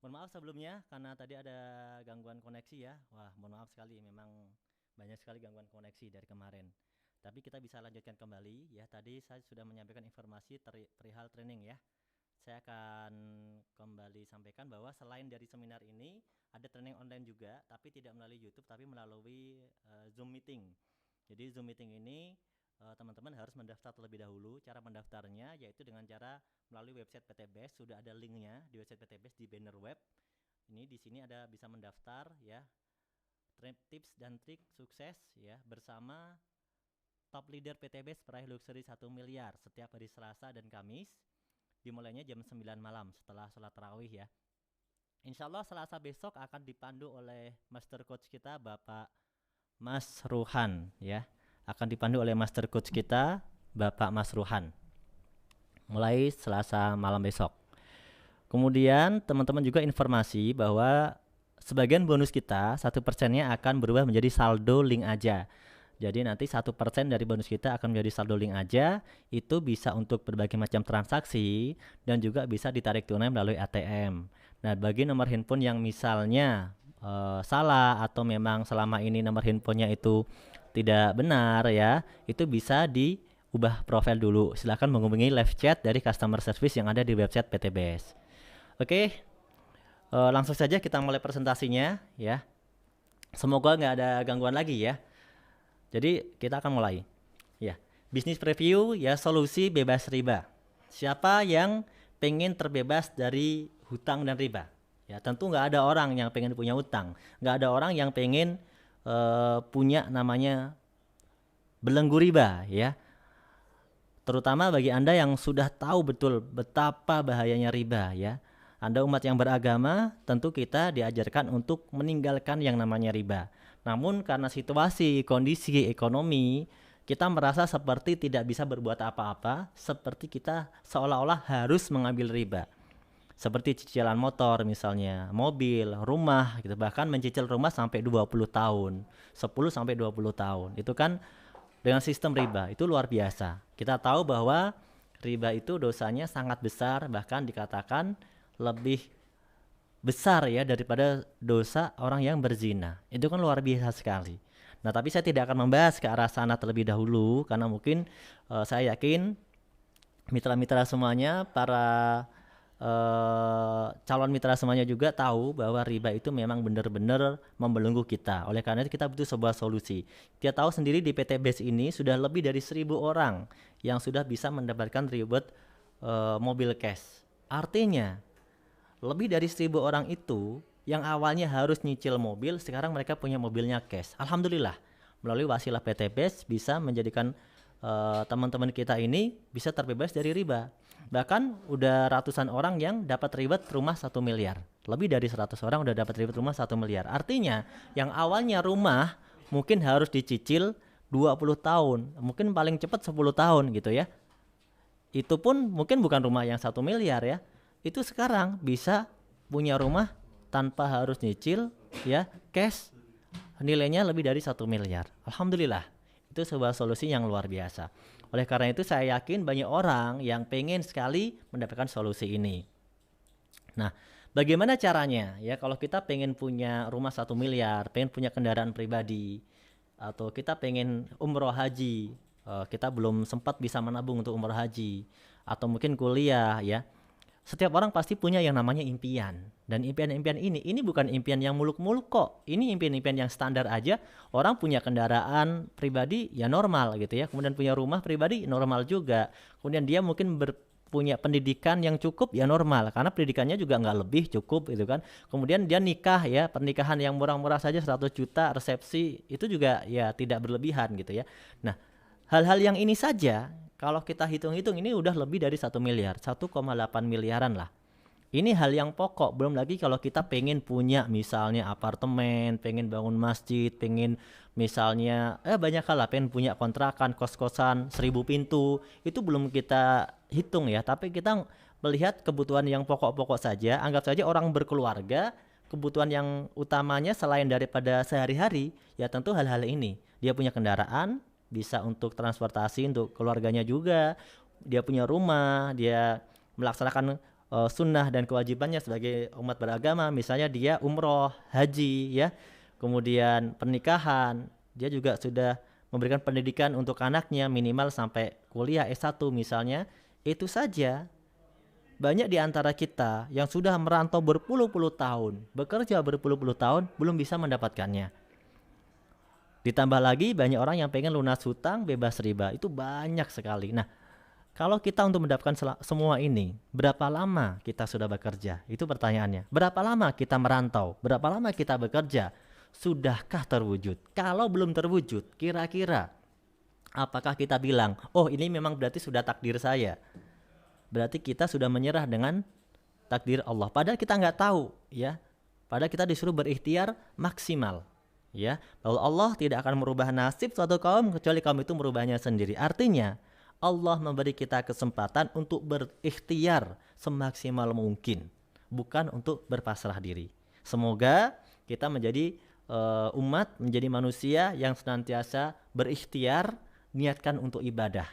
Mohon maaf sebelumnya karena tadi ada gangguan koneksi ya. Wah, mohon maaf sekali, memang banyak sekali gangguan koneksi dari kemarin. Tapi kita bisa lanjutkan kembali ya. Tadi saya sudah menyampaikan informasi perihal training ya. Saya akan kembali sampaikan bahwa selain dari seminar ini ada training online juga, tapi tidak melalui YouTube tapi melalui Zoom meeting. Jadi Zoom meeting ini teman-teman harus mendaftar terlebih dahulu. Cara mendaftarnya yaitu dengan cara melalui website PTBS, sudah ada linknya di website PTBS di banner web. Ini di sini ada bisa mendaftar ya. Tips dan trik sukses ya bersama top leader PTBS peraih luxury 1 miliar setiap hari Selasa dan Kamis. Dimulainya jam 9 malam setelah sholat tarawih ya. Insya Allah Selasa besok akan dipandu oleh master coach kita Bapak Mas Ruhan ya. Akan dipandu oleh master coach kita Bapak Mas Ruhan mulai Selasa malam besok. Kemudian teman-teman juga informasi bahwa sebagian bonus kita 1%-nya akan berubah menjadi saldo link aja. Jadi nanti 1% dari bonus kita akan menjadi saldo link aja. Itu bisa untuk berbagai macam transaksi dan juga bisa ditarik tunai melalui ATM. Nah, bagi nomor handphone yang misalnya salah atau memang selama ini nomor handphonenya itu tidak benar ya, itu bisa diubah profil dulu. Silahkan menghubungi live chat dari customer service yang ada di website PTBS. Oke, langsung saja kita mulai presentasinya ya. Semoga nggak ada gangguan lagi ya. Jadi kita akan mulai ya. Bisnis preview ya, solusi bebas riba. Siapa yang pengen terbebas dari hutang dan riba? Ya tentu nggak ada orang yang pengen punya hutang, nggak ada orang yang pengen punya namanya belenggu riba ya. Terutama bagi Anda yang sudah tahu betul betapa bahayanya riba ya. Anda umat yang beragama, tentu kita diajarkan untuk meninggalkan yang namanya riba. Namun karena situasi, kondisi ekonomi, kita merasa seperti tidak bisa berbuat apa-apa, seperti kita seolah-olah harus mengambil riba. Seperti cicilan motor misalnya, mobil, rumah gitu, bahkan mencicil rumah sampai 20 tahun, 10 sampai 20 tahun. Itu kan dengan sistem riba, itu luar biasa. Kita tahu bahwa riba itu dosanya sangat besar, bahkan dikatakan lebih besar ya daripada dosa orang yang berzina. Itu kan luar biasa sekali. Nah, tapi saya tidak akan membahas ke arah sana terlebih dahulu karena mungkin saya yakin mitra-mitra semuanya, para calon mitra semuanya juga tahu bahwa riba itu memang benar-benar membelenggu kita. Oleh karena itu kita butuh sebuah solusi. Kita tahu sendiri di PTBS ini sudah lebih dari 1.000 orang yang sudah bisa mendapatkan reward mobil cash. Artinya lebih dari 1.000 orang itu yang awalnya harus nyicil mobil, sekarang mereka punya mobilnya cash. Alhamdulillah, melalui wasilah PTBS bisa menjadikan teman-teman kita ini bisa terbebas dari riba. Bahkan udah ratusan orang yang dapat reward rumah 1 miliar. Lebih dari 100 orang udah dapat reward rumah 1 miliar. Artinya yang awalnya rumah mungkin harus dicicil 20 tahun, mungkin paling cepat 10 tahun gitu ya. Itu pun mungkin bukan rumah yang 1 miliar ya. Itu sekarang bisa punya rumah tanpa harus nyicil ya, cash, nilainya lebih dari 1 miliar. Alhamdulillah, itu sebuah solusi yang luar biasa. Oleh karena itu saya yakin banyak orang yang pengen sekali mendapatkan solusi ini. Nah, bagaimana caranya ya kalau kita pengen punya rumah 1 miliar, pengen punya kendaraan pribadi, atau kita pengen umroh haji, kita belum sempat bisa menabung untuk umroh haji, atau mungkin kuliah ya. Setiap orang pasti punya yang namanya impian. Dan impian-impian ini bukan impian yang muluk-muluk kok. Ini impian-impian yang standar aja. Orang punya kendaraan pribadi ya normal gitu ya. Kemudian punya rumah pribadi normal juga. Kemudian dia mungkin punya pendidikan yang cukup ya normal. Karena pendidikannya juga nggak lebih cukup gitu kan. Kemudian dia nikah ya. Pernikahan yang murah-murah saja 100 juta resepsi. Itu juga ya tidak berlebihan gitu ya. Nah, hal-hal yang ini saja kalau kita hitung-hitung ini udah lebih dari 1 miliar, 1,8 miliaran lah. Ini hal yang pokok, belum lagi kalau kita pengen punya misalnya apartemen, pengen bangun masjid, pengen misalnya banyak hal lah, pengen punya kontrakan, kos-kosan, 1.000 pintu, itu belum kita hitung ya, tapi kita melihat kebutuhan yang pokok-pokok saja. Anggap saja orang berkeluarga, kebutuhan yang utamanya selain daripada sehari-hari, ya tentu hal-hal ini. Dia punya kendaraan, bisa untuk transportasi untuk keluarganya juga, dia punya rumah, dia melaksanakan sunnah dan kewajibannya sebagai umat beragama, misalnya dia umroh, haji, ya, kemudian pernikahan, dia juga sudah memberikan pendidikan untuk anaknya minimal sampai kuliah S1 misalnya, itu saja banyak di antara kita yang sudah merantau berpuluh-puluh tahun, bekerja berpuluh-puluh tahun, belum bisa mendapatkannya. Ditambah lagi banyak orang yang pengen lunas hutang, bebas riba, itu banyak sekali. Nah, kalau kita untuk mendapatkan semua ini, berapa lama kita sudah bekerja? Itu pertanyaannya. Berapa lama kita merantau? Berapa lama kita bekerja? Sudahkah terwujud? Kalau belum terwujud, kira-kira apakah kita bilang, oh ini memang berarti sudah takdir saya? Berarti kita sudah menyerah dengan takdir Allah. Padahal kita nggak tahu, ya. Padahal kita disuruh berikhtiar maksimal, ya. Bahwa Allah tidak akan merubah nasib suatu kaum kecuali kaum itu merubahnya sendiri. Artinya Allah memberi kita kesempatan untuk berikhtiar semaksimal mungkin, bukan untuk berpasrah diri. Semoga kita menjadi umat, menjadi manusia yang senantiasa berikhtiar, niatkan untuk ibadah,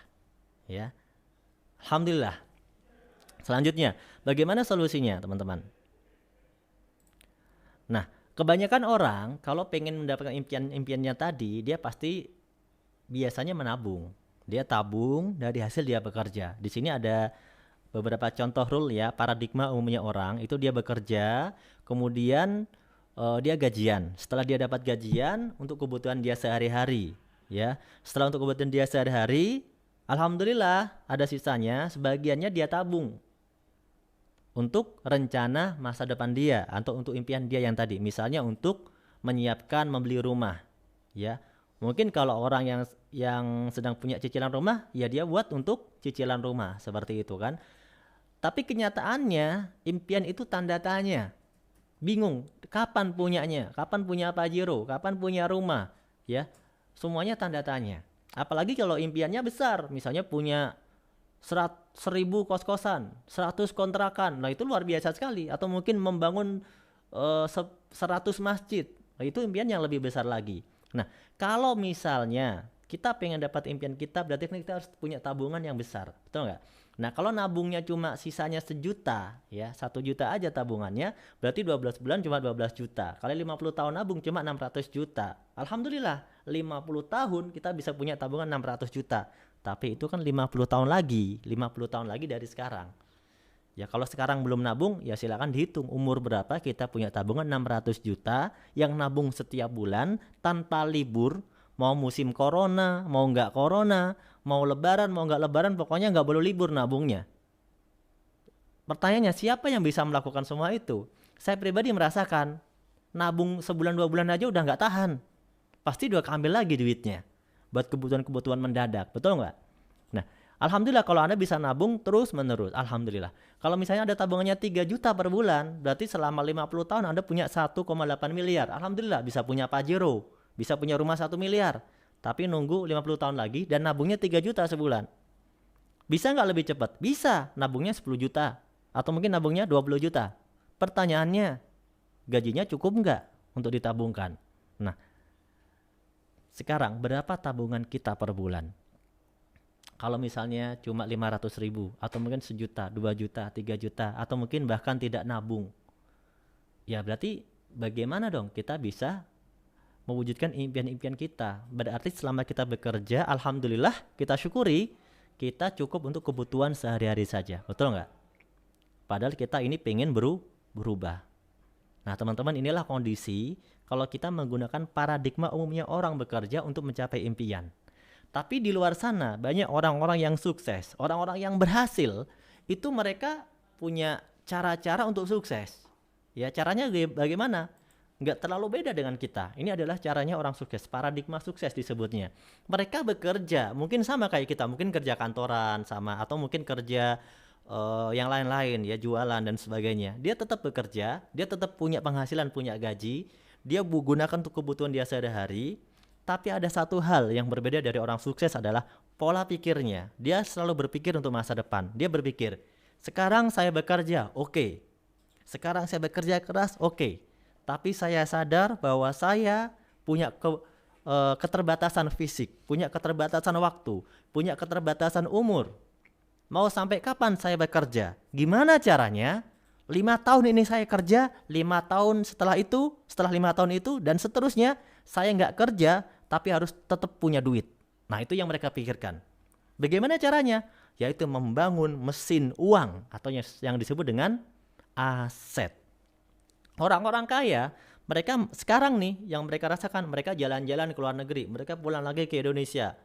ya. Alhamdulillah. Selanjutnya, bagaimana solusinya, teman-teman? Nah, kebanyakan orang kalau pengen mendapatkan impiannya tadi, dia pasti biasanya menabung. Dia tabung dari hasil dia bekerja. Di sini ada beberapa contoh rule, ya, paradigma umumnya orang itu dia bekerja, kemudian dia gajian. Setelah dia dapat gajian untuk kebutuhan dia sehari-hari, ya. Setelah untuk kebutuhan dia sehari-hari, alhamdulillah ada sisanya, sebagiannya dia tabung untuk rencana masa depan dia atau untuk impian dia yang tadi, misalnya untuk menyiapkan membeli rumah, ya. Mungkin kalau orang yang sedang punya cicilan rumah, ya dia buat untuk cicilan rumah seperti itu kan. Tapi kenyataannya impian itu tanda tanya, bingung kapan punyanya, kapan punya Pajero, kapan punya rumah, ya. Semuanya tanda tanya. Apalagi kalau impiannya besar, misalnya punya 1.000 kos-kosan, 100 kontrakan, nah itu luar biasa sekali. Atau mungkin membangun 100 masjid, nah itu impian yang lebih besar lagi. Nah, kalau misalnya kita pengen dapat impian kita, berarti kita harus punya tabungan yang besar, betul nggak? Nah, kalau nabungnya cuma sisanya 1 juta, ya 1 juta aja tabungannya, berarti 12 bulan cuma 12 juta. Kali 50 tahun nabung cuma 600 juta. Alhamdulillah, 50 tahun kita bisa punya tabungan 600 juta. Tapi itu kan 50 tahun lagi dari sekarang. Ya kalau sekarang belum nabung, ya silakan dihitung umur berapa kita punya tabungan 600 juta yang nabung setiap bulan tanpa libur, mau musim corona, mau nggak corona, mau lebaran, mau nggak lebaran, pokoknya nggak boleh libur nabungnya. Pertanyaannya, siapa yang bisa melakukan semua itu? Saya pribadi merasakan, nabung sebulan 2 bulan aja udah nggak tahan. Pasti udah ambil lagi duitnya buat kebutuhan-kebutuhan mendadak, betul nggak? Nah, alhamdulillah kalau Anda bisa nabung terus menerus, alhamdulillah. Kalau misalnya ada tabungannya 3 juta per bulan, berarti selama 50 tahun Anda punya 1,8 miliar. Alhamdulillah bisa punya Pajero, bisa punya rumah 1 miliar. Tapi nunggu 50 tahun lagi dan nabungnya 3 juta sebulan. Bisa nggak lebih cepat? Bisa, nabungnya 10 juta. Atau mungkin nabungnya 20 juta. Pertanyaannya, gajinya cukup nggak untuk ditabungkan? Nah, sekarang berapa tabungan kita per bulan? Kalau misalnya cuma 500.000 atau mungkin 1 juta, 2 juta, 3 juta atau mungkin bahkan tidak nabung. Ya berarti bagaimana dong kita bisa mewujudkan impian-impian kita? Berarti selama kita bekerja, alhamdulillah kita syukuri kita cukup untuk kebutuhan sehari-hari saja. Betul nggak? Padahal kita ini pengen berubah. Nah teman-teman, inilah kondisi kalau kita menggunakan paradigma umumnya orang bekerja untuk mencapai impian. Tapi di luar sana banyak orang-orang yang sukses, orang-orang yang berhasil, itu mereka punya cara-cara untuk sukses. Ya caranya bagaimana? Nggak terlalu beda dengan kita. Ini adalah caranya orang sukses, paradigma sukses disebutnya. Mereka bekerja, mungkin sama kayak kita, mungkin kerja kantoran sama, atau mungkin kerja yang lain-lain, ya jualan dan sebagainya. Dia tetap bekerja, dia tetap punya penghasilan, punya gaji, dia gunakan untuk kebutuhan dia sehari-hari. Tapi ada satu hal yang berbeda dari orang sukses adalah pola pikirnya. Dia selalu berpikir untuk masa depan. Dia berpikir, sekarang saya bekerja, oke. Sekarang saya bekerja keras, oke. Tapi saya sadar bahwa saya punya keterbatasan fisik, punya keterbatasan waktu, punya keterbatasan umur. Mau sampai kapan saya bekerja? Gimana caranya? 5 tahun ini saya kerja, 5 tahun setelah 5 tahun itu, dan seterusnya saya nggak kerja, tapi harus tetap punya duit. Nah, itu yang mereka pikirkan. Bagaimana caranya? Yaitu membangun mesin uang atau yang disebut dengan aset. Orang-orang kaya, mereka sekarang nih yang mereka rasakan, mereka jalan-jalan ke luar negeri, mereka pulang lagi ke Indonesia,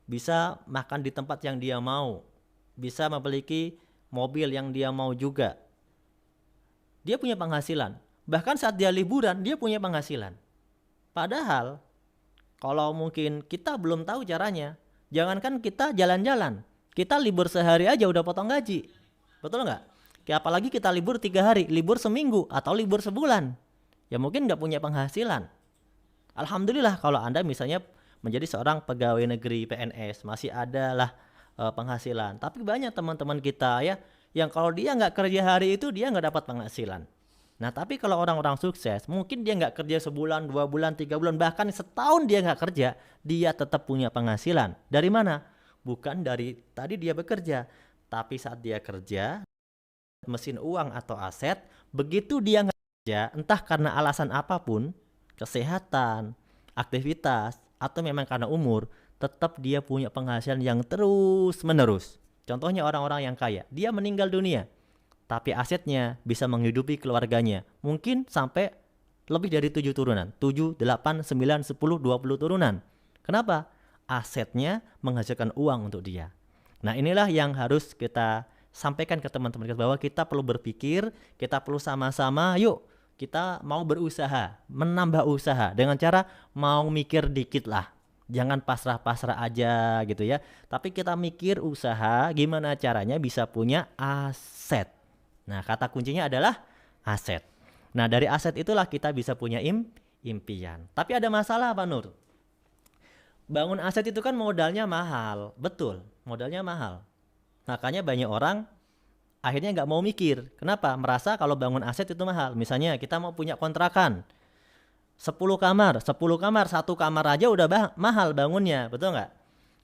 bisa makan di tempat yang dia mau, bisa memiliki mobil yang dia mau juga. Dia punya penghasilan. Bahkan saat dia liburan, dia punya penghasilan. Padahal, kalau mungkin kita belum tahu caranya, jangankan kita jalan-jalan, kita libur sehari aja udah potong gaji. Betul nggak? Apalagi kita libur 3 hari, libur seminggu, atau libur sebulan. Ya mungkin nggak punya penghasilan. Alhamdulillah kalau Anda misalnya menjadi seorang pegawai negeri PNS, masih ada lah penghasilan. Tapi banyak teman-teman kita ya, yang kalau dia nggak kerja hari itu, dia nggak dapat penghasilan. Nah, tapi kalau orang-orang sukses, mungkin dia nggak kerja sebulan, 2 bulan, 3 bulan, bahkan setahun dia nggak kerja, dia tetap punya penghasilan. Dari mana? Bukan dari tadi dia bekerja, tapi saat dia kerja, mesin uang atau aset, begitu dia nggak kerja, entah karena alasan apapun, kesehatan, aktivitas, atau memang karena umur, tetap dia punya penghasilan yang terus menerus. Contohnya orang-orang yang kaya, dia meninggal dunia, tapi asetnya bisa menghidupi keluarganya, mungkin sampai lebih dari 7 turunan, 7, 8, 9, 10, 20 turunan. Kenapa? Asetnya menghasilkan uang untuk dia. Nah, inilah yang harus kita sampaikan ke teman-teman kita, bahwa kita perlu berpikir, kita perlu sama-sama, yuk kita mau berusaha, menambah usaha dengan cara mau mikir dikit lah. Jangan pasrah-pasrah aja gitu ya. Tapi kita mikir usaha gimana caranya bisa punya aset. Nah, kata kuncinya adalah aset. Nah, dari aset itulah kita bisa punya impian. Tapi ada masalah, Pak Nur. Bangun aset itu kan modalnya mahal. Betul, modalnya mahal. Makanya banyak orang akhirnya nggak mau mikir. Kenapa? Merasa kalau bangun aset itu mahal. Misalnya kita mau punya kontrakan 10 kamar, 10 kamar, 1 kamar aja udah mahal bangunnya, betul nggak?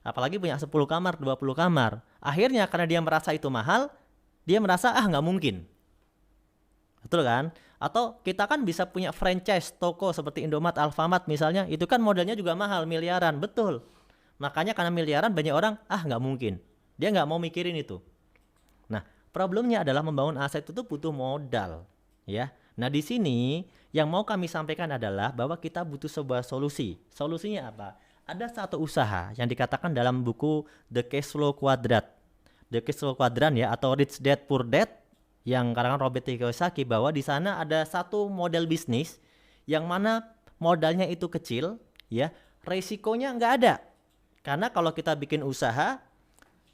Apalagi punya 10 kamar, 20 kamar. Akhirnya karena dia merasa itu mahal, dia merasa nggak mungkin. Betul kan? Atau kita kan bisa punya franchise toko seperti Indomaret, Alfamart misalnya, itu kan modalnya juga mahal, miliaran, betul. Makanya karena miliaran banyak orang, nggak mungkin. Dia nggak mau mikirin itu. Nah, problemnya adalah membangun aset itu butuh modal, ya. Nah, di sini yang mau kami sampaikan adalah bahwa kita butuh sebuah solusi. Solusinya apa? Ada satu usaha yang dikatakan dalam buku The Cash Flow Quadrant. The Cash Flow Quadrant ya, atau Rich Dad Poor Dad yang karangan Robert Kiyosaki, bahwa di sana ada satu model bisnis yang mana modalnya itu kecil, ya, resikonya nggak ada. Karena kalau kita bikin usaha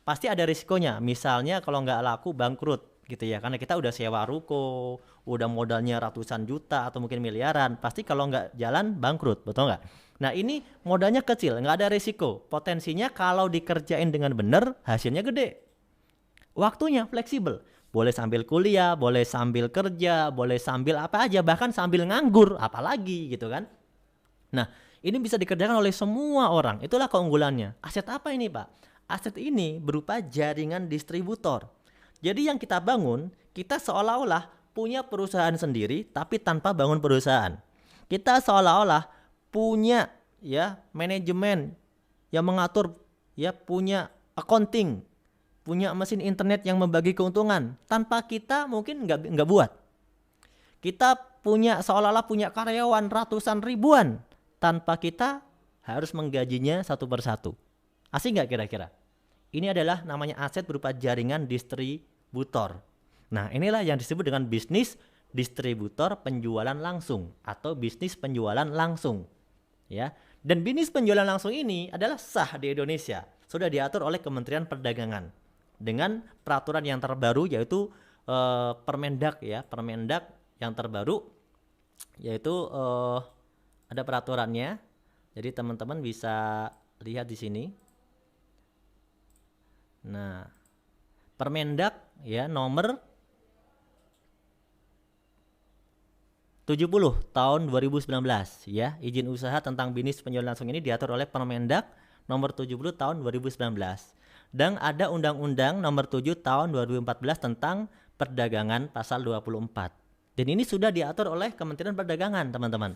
pasti ada risikonya. Misalnya kalau nggak laku, bangkrut gitu ya, karena kita udah sewa ruko, udah modalnya ratusan juta atau mungkin miliaran, pasti kalau nggak jalan bangkrut, betul nggak? Nah, ini modalnya kecil, nggak ada risiko. Potensinya kalau dikerjain dengan benar, hasilnya gede. Waktunya fleksibel, boleh sambil kuliah, boleh sambil kerja, boleh sambil apa aja, bahkan sambil nganggur, apalagi gitu kan. Nah, ini bisa dikerjakan oleh semua orang, itulah keunggulannya. Aset apa ini, Pak? Aset ini berupa jaringan distributor. Jadi yang kita bangun, kita seolah-olah punya perusahaan sendiri tapi tanpa bangun perusahaan. Kita seolah-olah punya ya manajemen yang mengatur, ya punya accounting, punya mesin internet yang membagi keuntungan tanpa kita mungkin nggak buat. Kita punya seolah-olah punya karyawan ratusan ribuan tanpa kita harus menggajinya satu persatu. Asik nggak kira-kira? Ini adalah namanya aset berupa jaringan distributor. Nah, inilah yang disebut dengan bisnis distributor penjualan langsung atau bisnis penjualan langsung. Ya. Dan bisnis penjualan langsung ini adalah sah di Indonesia. Sudah diatur oleh Kementerian Perdagangan dengan peraturan yang terbaru, yaitu Permendak ya, Permendak yang terbaru, yaitu ada peraturannya. Jadi teman-teman bisa lihat di sini. Nah, Permendak ya nomor 70 tahun 2019 ya, izin usaha tentang bisnis penjualan langsung ini diatur oleh Permendak nomor 70 tahun 2019. Dan ada Undang-Undang Nomor 7 Tahun 2014 tentang perdagangan pasal 24. Dan ini sudah diatur oleh Kementerian Perdagangan, teman-teman.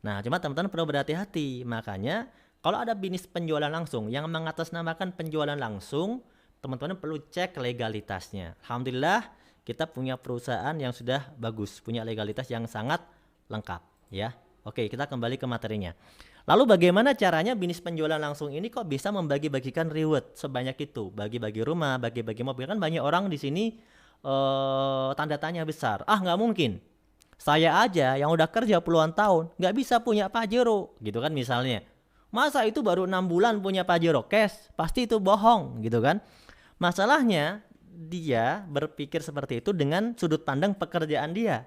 Nah, cuma teman-teman perlu berhati-hati. Makanya kalau ada bisnis penjualan langsung yang mengatasnamakan penjualan langsung, teman-teman perlu cek legalitasnya. Alhamdulillah kita punya perusahaan yang sudah bagus, punya legalitas yang sangat lengkap ya. Oke, kita kembali ke materinya. Lalu bagaimana caranya bisnis penjualan langsung ini kok bisa membagi-bagikan reward sebanyak itu? Bagi-bagi rumah, bagi-bagi mobil. Kan banyak orang di sini tanda tanya besar. Ah, nggak mungkin. Saya aja yang udah kerja puluhan tahun nggak bisa punya Pajero gitu kan misalnya. Masa itu baru 6 bulan punya Pajero cash? Pasti itu bohong gitu kan. Masalahnya dia berpikir seperti itu dengan sudut pandang pekerjaan dia.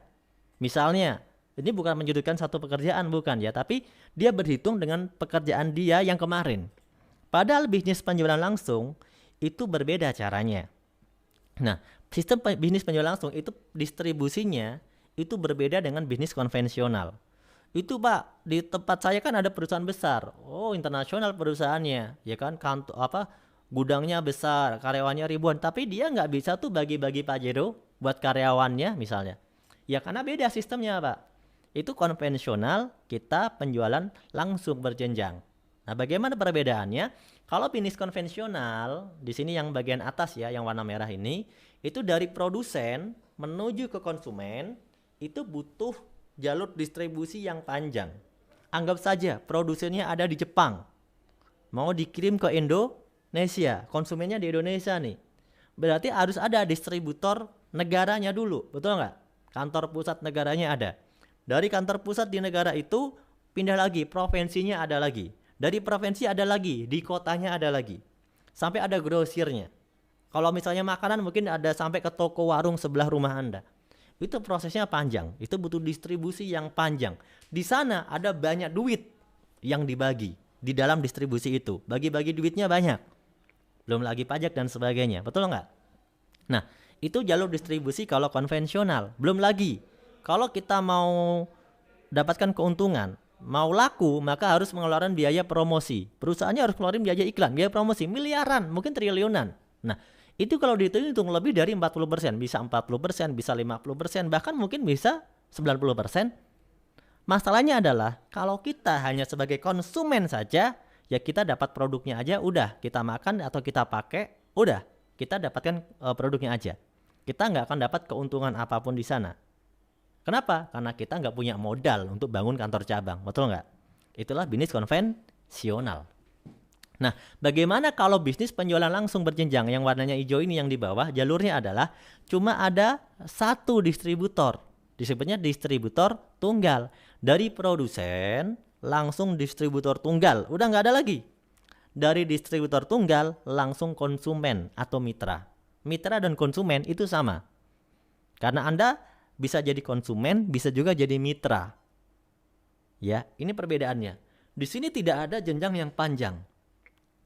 Misalnya, ini bukan menyudutkan satu pekerjaan, bukan ya, tapi dia berhitung dengan pekerjaan dia yang kemarin. Padahal bisnis penjualan langsung itu berbeda caranya. Nah, sistem bisnis penjualan langsung itu distribusinya itu berbeda dengan bisnis konvensional. Itu Pak, di tempat saya kan ada perusahaan besar. Oh, internasional perusahaannya, ya kan? Gudangnya besar, karyawannya ribuan, tapi dia nggak bisa tuh bagi-bagi Pajero buat karyawannya misalnya. Ya karena beda sistemnya Pak. Itu konvensional, kita penjualan langsung berjenjang. Nah, bagaimana perbedaannya? Kalau bisnis konvensional, di sini yang bagian atas ya, yang warna merah ini, itu dari produsen menuju ke konsumen, itu butuh jalur distribusi yang panjang. Anggap saja produsennya ada di Jepang, mau dikirim ke Indonesia, konsumennya di Indonesia nih. Berarti harus ada distributor negaranya dulu, betul nggak? Kantor pusat negaranya ada. Dari kantor pusat di negara itu pindah lagi, provinsinya ada lagi. Dari provinsi ada lagi, di kotanya ada lagi. Sampai ada grosirnya. Kalau misalnya makanan mungkin ada sampai ke toko warung sebelah rumah Anda. Itu prosesnya panjang, itu butuh distribusi yang panjang. Di sana ada banyak duit yang dibagi di dalam distribusi itu. Bagi-bagi duitnya banyak. Belum lagi pajak dan sebagainya, betul nggak? Nah, itu jalur distribusi kalau konvensional. Belum lagi kalau kita mau dapatkan keuntungan, mau laku, maka harus mengeluarkan biaya promosi. Perusahaannya harus keluarin biaya iklan, biaya promosi miliaran, mungkin triliunan. Nah, itu kalau dihitung lebih dari 40%, bisa 40%, bisa 50%, bahkan mungkin bisa 90%. Masalahnya adalah kalau kita hanya sebagai konsumen saja, ya kita dapat produknya aja, udah kita makan atau kita pakai, udah kita dapatkan produknya aja. Kita nggak akan dapat keuntungan apapun di sana. Kenapa? Karena kita nggak punya modal untuk bangun kantor cabang, betul nggak? Itulah bisnis konvensional. Nah, bagaimana kalau bisnis penjualan langsung berjenjang? Yang warnanya hijau ini yang di bawah, jalurnya adalah cuma ada satu distributor. Disebutnya distributor tunggal. Dari produsen langsung distributor tunggal. Udah nggak ada lagi. Dari distributor tunggal langsung konsumen atau mitra. Mitra dan konsumen itu sama. Karena Anda bisa jadi konsumen, bisa juga jadi mitra. Ya, ini perbedaannya. Di sini tidak ada jenjang yang panjang.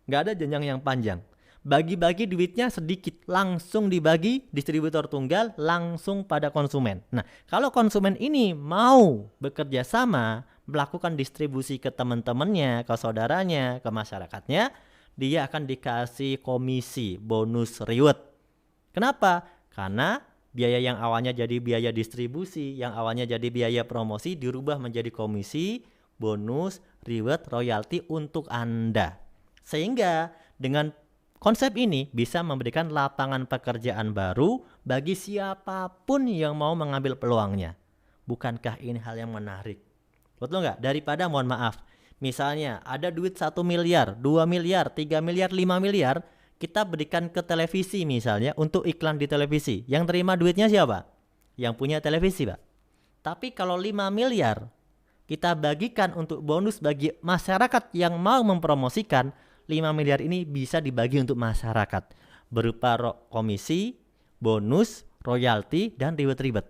Nggak ada jenjang yang panjang. Bagi-bagi duitnya sedikit, langsung dibagi distributor tunggal, langsung pada konsumen. Nah, kalau konsumen ini mau bekerja sama, melakukan distribusi ke teman-temannya, ke saudaranya, ke masyarakatnya, dia akan dikasih komisi, bonus, reward. Kenapa? Karena biaya yang awalnya jadi biaya distribusi, yang awalnya jadi biaya promosi, dirubah menjadi komisi, bonus, reward, royalti untuk Anda. Sehingga dengan konsep ini bisa memberikan lapangan pekerjaan baru bagi siapapun yang mau mengambil peluangnya. Bukankah ini hal yang menarik? Betul nggak? Daripada mohon maaf, misalnya ada duit 1 miliar, 2 miliar, 3 miliar, 5 miliar, kita berikan ke televisi misalnya untuk iklan di televisi. Yang terima duitnya siapa? Yang punya televisi, Pak. Tapi kalau 5 miliar kita bagikan untuk bonus bagi masyarakat yang mau mempromosikan, 5 miliar ini bisa dibagi untuk masyarakat berupa komisi, bonus, royalti, dan reward.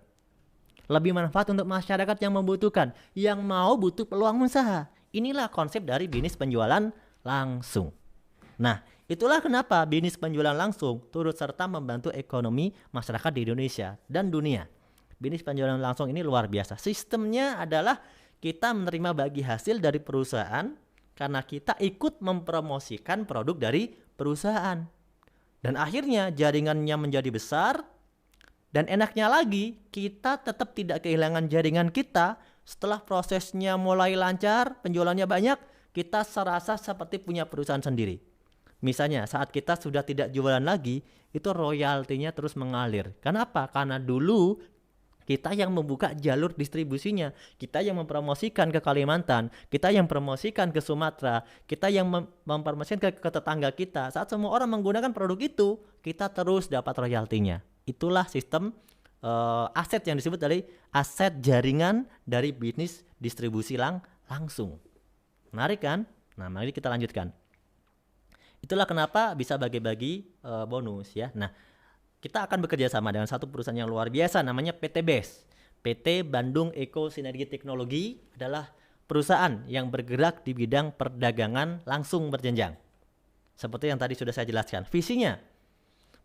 Lebih manfaat untuk masyarakat yang membutuhkan, yang mau butuh peluang usaha. Inilah konsep dari bisnis penjualan langsung. Nah, itulah kenapa bisnis penjualan langsung turut serta membantu ekonomi masyarakat di Indonesia dan dunia. Bisnis penjualan langsung ini luar biasa. Sistemnya adalah kita menerima bagi hasil dari perusahaan karena kita ikut mempromosikan produk dari perusahaan. Dan akhirnya jaringannya menjadi besar. Dan enaknya lagi, kita tetap tidak kehilangan jaringan kita. Setelah prosesnya mulai lancar, penjualannya banyak, kita serasa seperti punya perusahaan sendiri. Misalnya saat kita sudah tidak jualan lagi, itu royaltinya terus mengalir. Kenapa? Karena dulu kita yang membuka jalur distribusinya, kita yang mempromosikan ke Kalimantan, kita yang promosikan ke Sumatera, kita yang mempromosikan ke tetangga kita. Saat semua orang menggunakan produk itu, kita terus dapat royaltinya. Itulah sistem aset yang disebut dari aset jaringan dari bisnis distribusi langsung. Menarik kan? Nah, mari kita lanjutkan. Itulah kenapa bisa bagi-bagi bonus ya. Nah, kita akan bekerja sama dengan satu perusahaan yang luar biasa namanya PT BES. PT Bandung Eko Sinergi Teknologi adalah perusahaan yang bergerak di bidang perdagangan langsung berjenjang. Seperti yang tadi sudah saya jelaskan. Visinya,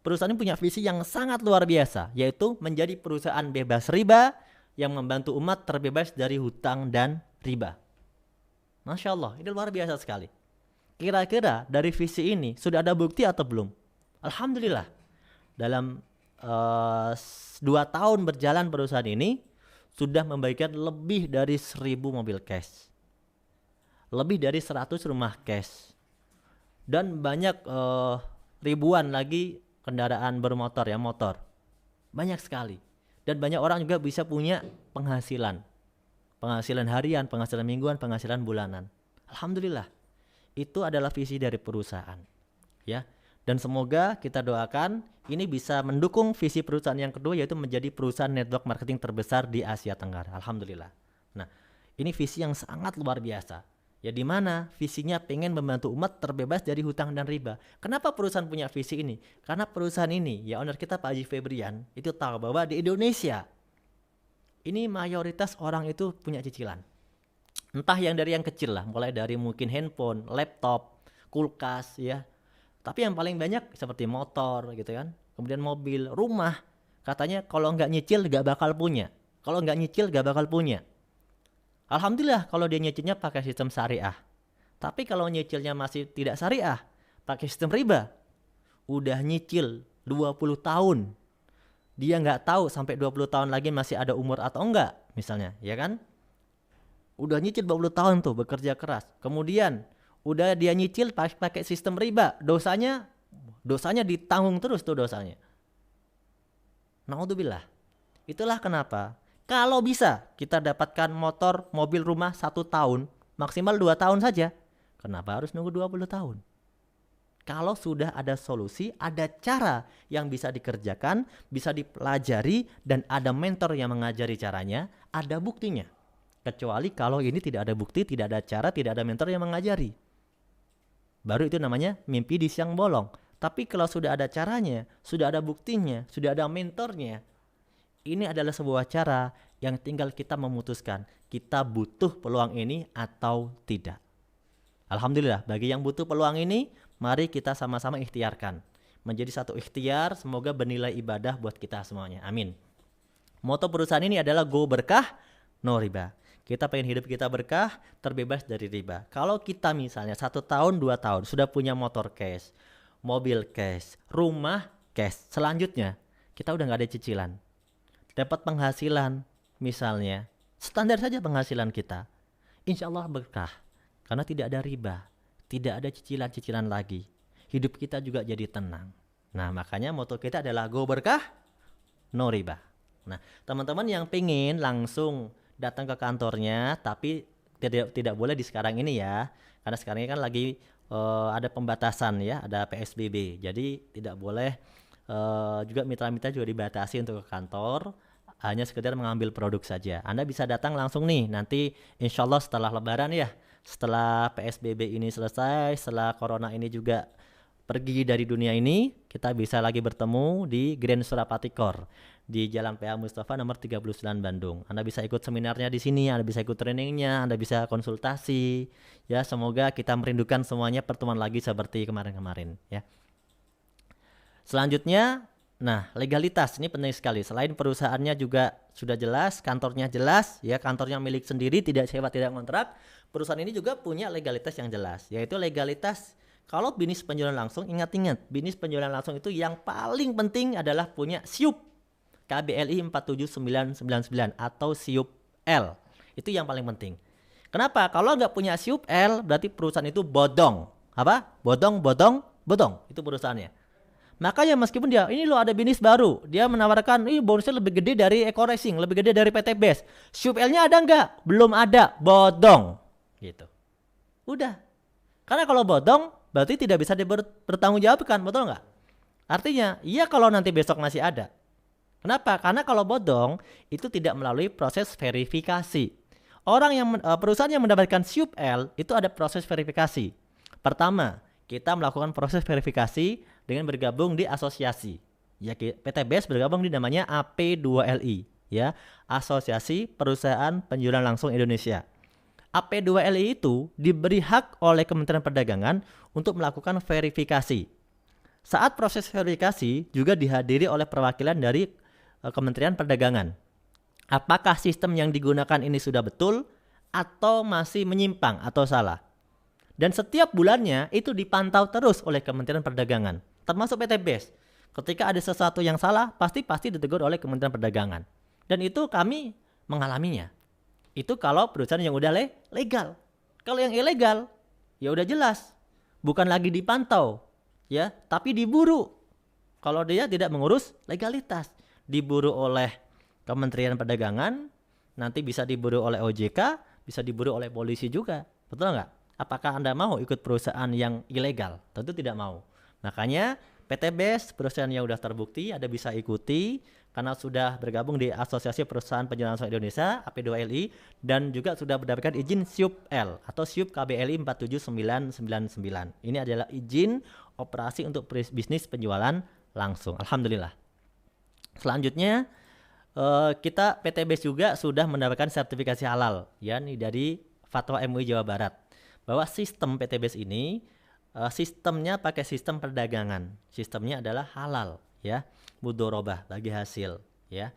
perusahaan ini punya visi yang sangat luar biasa, yaitu menjadi perusahaan bebas riba yang membantu umat terbebas dari hutang dan riba. Masya Allah, ini luar biasa sekali. Kira-kira dari visi ini sudah ada bukti atau belum? Alhamdulillah, dalam 2 tahun berjalan perusahaan ini sudah membagikan lebih dari 1.000 mobil cash, lebih dari 100 rumah cash, dan banyak ribuan lagi kendaraan bermotor ya, motor. Banyak sekali. Dan banyak orang juga bisa punya penghasilan harian, penghasilan mingguan, penghasilan bulanan. Alhamdulillah. Itu adalah visi dari perusahaan. Ya. Dan semoga kita doakan ini bisa mendukung visi perusahaan yang kedua, yaitu menjadi perusahaan network marketing terbesar di Asia Tenggara. Alhamdulillah. Nah, ini visi yang sangat luar biasa. Ya, di mana visinya pengen membantu umat terbebas dari hutang dan riba. Kenapa perusahaan punya visi ini? Karena perusahaan ini, ya owner kita Pak Haji Febrian, itu tahu bahwa di Indonesia ini mayoritas orang itu punya cicilan. Entah yang dari yang kecil lah, mulai dari mungkin handphone, laptop, kulkas ya. Tapi yang paling banyak seperti motor gitu kan. Kemudian mobil, rumah. Katanya kalau nggak nyicil nggak bakal punya. Kalau nggak nyicil nggak bakal punya. Alhamdulillah kalau dia nyicilnya pakai sistem syariah. Tapi kalau nyicilnya masih tidak syariah, pakai sistem riba, udah nyicil 20 tahun. Dia nggak tahu sampai 20 tahun lagi masih ada umur atau enggak misalnya, ya kan? Udah nyicil 20 tahun tuh bekerja keras. Kemudian udah dia nyicil pakai sistem riba, dosanya ditanggung terus tuh dosanya. Naudzubillah. Itulah kenapa kalau bisa kita dapatkan motor, mobil, rumah 1 tahun, maksimal 2 tahun saja. Kenapa harus nunggu 20 tahun? Kalau sudah ada solusi, ada cara yang bisa dikerjakan, bisa dipelajari, dan ada mentor yang mengajari caranya, ada buktinya. Kecuali kalau ini tidak ada bukti, tidak ada cara, tidak ada mentor yang mengajari. Baru itu namanya mimpi di siang bolong. Tapi kalau sudah ada caranya, sudah ada buktinya, sudah ada mentornya, ini adalah sebuah cara yang tinggal kita memutuskan kita butuh peluang ini atau tidak. Alhamdulillah, bagi yang butuh peluang ini, mari kita sama-sama ikhtiarkan. Menjadi satu ikhtiar, semoga bernilai ibadah buat kita semuanya. Amin. Moto perusahaan ini adalah Go Berkah, No Riba. Kita pengen hidup kita berkah, terbebas dari riba. Kalau kita misalnya 1 tahun, 2 tahun sudah punya motor cash, mobil cash, rumah cash, selanjutnya kita udah gak ada cicilan, dapat penghasilan misalnya standar saja penghasilan kita, insya Allah berkah. Karena tidak ada riba, tidak ada cicilan-cicilan lagi. Hidup kita juga jadi tenang. Nah, makanya moto kita adalah Go Berkah, No Riba. Nah, teman-teman yang pengen langsung datang ke kantornya, tapi tidak boleh di sekarang ini ya. Karena sekarang ini kan lagi ada pembatasan ya, ada PSBB. Jadi tidak boleh, juga mitra-mitra juga dibatasi untuk ke kantor. Hanya sekedar mengambil produk saja. Anda bisa datang langsung nih, nanti insya Allah setelah Lebaran ya. Setelah PSBB ini selesai, setelah Corona ini juga pergi dari dunia ini, kita bisa lagi bertemu di Grand Surapati Core di Jalan PA Mustafa nomor 39 Bandung. Anda bisa ikut seminarnya di sini, Anda bisa ikut trainingnya, Anda bisa konsultasi. Ya, semoga kita merindukan semuanya pertemuan lagi seperti kemarin-kemarin ya. Selanjutnya, nah, legalitas ini penting sekali. Selain perusahaannya juga sudah jelas, kantornya jelas, ya, kantornya milik sendiri, tidak sewa, tidak kontrak. Perusahaan ini juga punya legalitas yang jelas, yaitu legalitas Kalau bisnis penjualan langsung, ingat-ingat, bisnis penjualan langsung itu yang paling penting adalah punya SIUP KBLI 47999 atau SIUP L. Itu yang paling penting. Kenapa? Kalau nggak punya SIUP L, berarti perusahaan itu bodong. Apa? Bodong. Itu perusahaannya. Makanya meskipun dia, ini loh ada bisnis baru, dia menawarkan, ini bonusnya lebih gede dari Eco Racing, lebih gede dari PT BES. SIUP L-nya ada nggak? Belum ada. Bodong. Gitu. Udah. Karena kalau bodong, berarti tidak bisa dipertanggungjawabkan, betul nggak? Artinya, iya kalau nanti besok masih ada. Kenapa? Karena kalau bodong, itu tidak melalui proses verifikasi. Perusahaan yang mendapatkan SIUP L, itu ada proses verifikasi. Pertama, kita melakukan proses verifikasi dengan bergabung di asosiasi. Ya, PT BES bergabung di namanya AP2LI, ya, Asosiasi Perusahaan Penjualan Langsung Indonesia. AP2LI itu diberi hak oleh Kementerian Perdagangan untuk melakukan verifikasi. Saat proses verifikasi juga dihadiri oleh perwakilan dari Kementerian Perdagangan. Apakah sistem yang digunakan ini sudah betul atau masih menyimpang atau salah? Dan setiap bulannya itu dipantau terus oleh Kementerian Perdagangan, termasuk PT BES. Ketika ada sesuatu yang salah, pasti ditegur oleh Kementerian Perdagangan. Dan itu kami mengalaminya. Itu kalau perusahaan yang udah legal. Kalau yang ilegal, ya udah jelas, bukan lagi dipantau, ya, tapi diburu. Kalau dia tidak mengurus legalitas, diburu oleh Kementerian Perdagangan, nanti bisa diburu oleh OJK, bisa diburu oleh polisi juga. Betul nggak? Apakah Anda mau ikut perusahaan yang ilegal? Tentu tidak mau. Makanya PT BES, perusahaan yang sudah terbukti, Anda bisa ikuti karena sudah bergabung di Asosiasi Perusahaan Penjualan Langsung Indonesia AP2LI dan juga sudah mendapatkan izin SIUP L atau SIUP KBLI 47999. Ini adalah izin operasi untuk bisnis penjualan langsung. Alhamdulillah. Selanjutnya kita PT BES juga sudah mendapatkan sertifikasi halal, ya, nih dari Fatwa MUI Jawa Barat, bahwa sistem PT BES ini sistemnya pakai sistem perdagangan, sistemnya adalah halal, ya, mudorobah bagi hasil, ya,